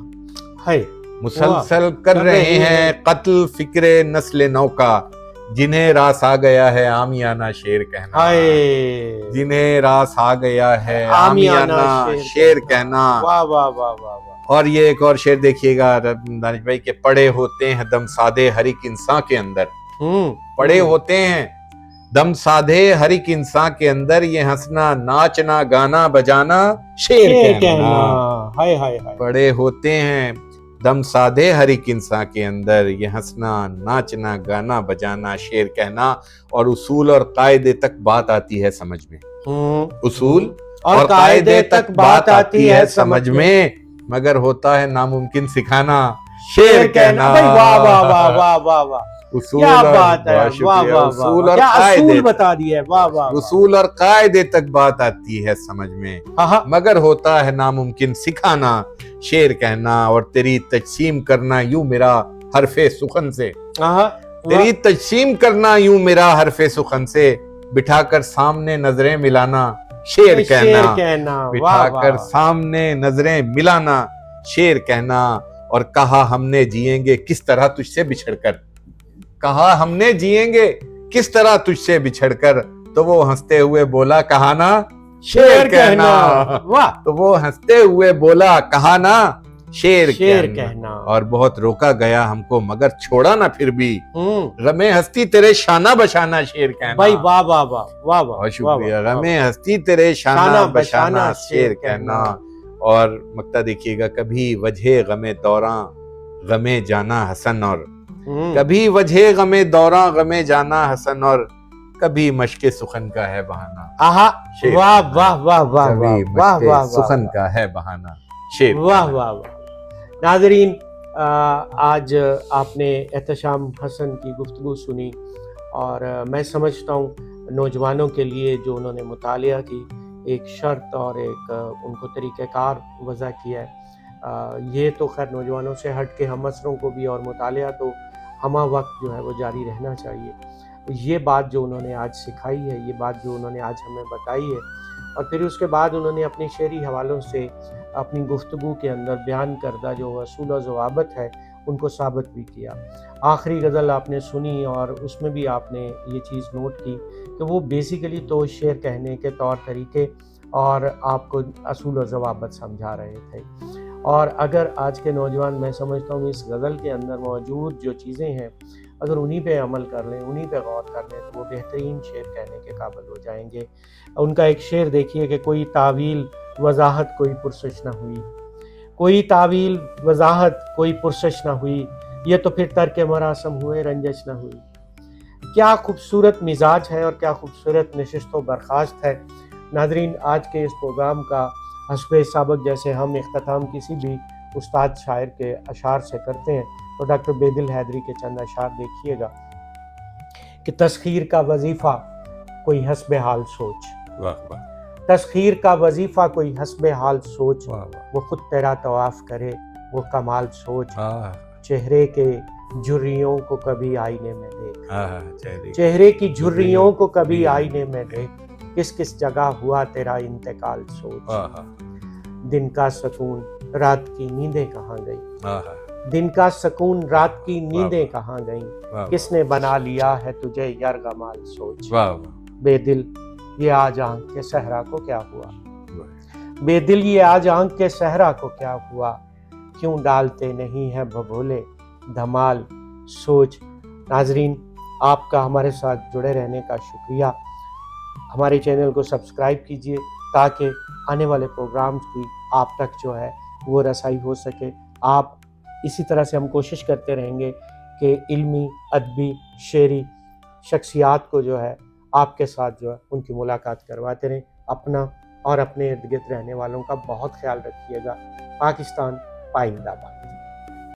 مسلسل کر رہے ہیں قتل فکر نسل نو کا. جنہیں راس آ گیا ہے عامیانہ شعر کہنا. جنہیں راس آ گیا ہے عامیانہ شعر کہنا. اور یہ ایک اور شعر دیکھیے گا دانش بھائی کہ پڑے ہوتے ہیں دم سادے ہر ایک انسان کے اندر. پڑے ہوتے ہیں دم سادھے ہر ایک انسان کے اندر یہ ہنسنا ناچنا گانا بجانا شعر کہنا. پڑے ہوتے ہیں دم سادھے ہر ایک انسان کے اندر یہ ہنسنا ناچنا گانا بجانا شعر کہنا. اور اصول اور قاعدے تک بات آتی ہے سمجھ میں. اصول اور قاعدے تک بات آتی ہے سمجھ میں مگر ہوتا ہے ناممکن سکھانا شعر کہنا. اصول اور قاعدے تک بات آتی ہے سمجھ میں مگر ہوتا ہے ناممکن سکھانا شعر کہنا. اور تیری تجسیم کرنا یوں میرا حرف سخن سے. تیری تجسیم کرنا یوں میرا حرف سخن سے. بٹھا کر سامنے نظریں ملانا شعر کہنا. بٹھا کر سامنے نظریں ملانا شعر کہنا. اور کہا ہم نے جئیں گے کس طرح تجھ سے بچھڑ کر. کہا ہم نے جئیں گے کس طرح تجھ سے بچھڑ کر. تو وہ ہنستے ہوئے بولا کہانا شعر کہنا. تو وہ ہنستے ہوئے بولا کہانا شعر کہنا. اور بہت روکا گیا ہم کو مگر چھوڑا نہ پھر بھی. غمِ ہستی تیرے شانہ بشانہ شعر کہنا. بھائی واہ واہ واہ واہ. بہت شکریہ. غمِ ہستی تیرے شانہ بشانہ شعر کہنا. اور مقطع دیکھیے گا. کبھی وجہ غم دوراں غم جانا حسن اور. کبھی وجہ غم دوراں غم جانا حسن اور. کبھی مشق سخن کا ہے بہانہ. واہ واہ واہ واہ واہ واہ. سخن کا ہے بہانہ شعر. واہ واہ واہ. ناظرین آج آپ نے احتشام حسن کی گفتگو سنی اور میں سمجھتا ہوں نوجوانوں کے لیے جو انہوں نے مطالعہ کی ایک شرط اور ایک ان کو طریقہ کار وضع کیا ہے. یہ تو خیر نوجوانوں سے ہٹ کے ہم عصروں کو بھی اور مطالعہ تو ہمہ وقت جو ہے وہ جاری رہنا چاہیے. یہ بات جو انہوں نے آج سکھائی ہے, یہ بات جو انہوں نے آج ہمیں بتائی ہے اور پھر اس کے بعد انہوں نے اپنی شعری حوالوں سے اپنی گفتگو کے اندر بیان کردہ جو اصول و ضوابط ہے ان کو ثابت بھی کیا. آخری غزل آپ نے سنی اور اس میں بھی آپ نے یہ چیز نوٹ کی کہ وہ بیسیکلی تو شعر کہنے کے طور طریقے اور آپ کو اصول و ضوابط سمجھا رہے تھے. اور اگر آج کے نوجوان میں سمجھتا ہوں اس غزل کے اندر موجود جو چیزیں ہیں اگر انہی پہ عمل کر لیں, انہی پہ غور کر لیں تو وہ بہترین شعر کہنے کے قابل ہو جائیں گے. ان کا ایک شعر دیکھیے کہ کوئی تعویل وضاحت کوئی پرسش نہ ہوئی. کوئی تعویل وضاحت کوئی پرسش نہ ہوئی. یہ تو پھر ترک مراسم ہوئے رنجش نہ ہوئی. کیا خوبصورت مزاج ہے اور کیا خوبصورت نشست و برخاست ہے. ناظرین، آج کے اس پروگرام کا حسب سابق جیسے ہم اختتام کسی بھی استاد شاعر کے اشعار سے کرتے ہیں، تو ڈاکٹر بیدل حیدری کے چند اشعار دیکھیے گا کہ تسخیر کا وظیفہ کوئی حسب حال سوچ. واہ واہ. تسخیر کا وظیفہ کوئی حسب حال سوچ. واہ واہ. وہ خود تیرا طواف کرے وہ کمال سوچ. ہاں چہرے کے جھریوں کو کبھی آئینے میں دیکھ. ہاں. چہرے کی جھریوں کو کبھی آئینے میں دیکھ. کس کس جگہ ہوا تیرا انتقال سوچ. دن کا سکون رات کی نیندیں کہاں گئی. دن کا سکون رات کی نیندیں کہاں گئیں. کس نے بنا لیا ہے تجھے یرغمال سوچ. بے دل یہ آج آنکھ کے صحرا کو کیا ہوا. بے دل یہ آج آنکھ کے صحرا کو کیا ہوا. کیوں ڈالتے نہیں ہیں بھولے دھمال سوچ. ناظرین، آپ کا ہمارے ساتھ جڑے رہنے کا شکریہ. ہمارے چینل کو سبسکرائب کیجئے تاکہ آنے والے پروگرامز کی آپ تک جو ہے وہ رسائی ہو سکے. آپ اسی طرح سے ہم کوشش کرتے رہیں گے کہ علمی، ادبی، شعری شخصیات کو جو ہے آپ کے ساتھ جو ہے ان کی ملاقات کرواتے رہیں. اپنا اور اپنے ارد گرد رہنے والوں کا بہت خیال رکھیے گا. پاکستان پائندہ باد.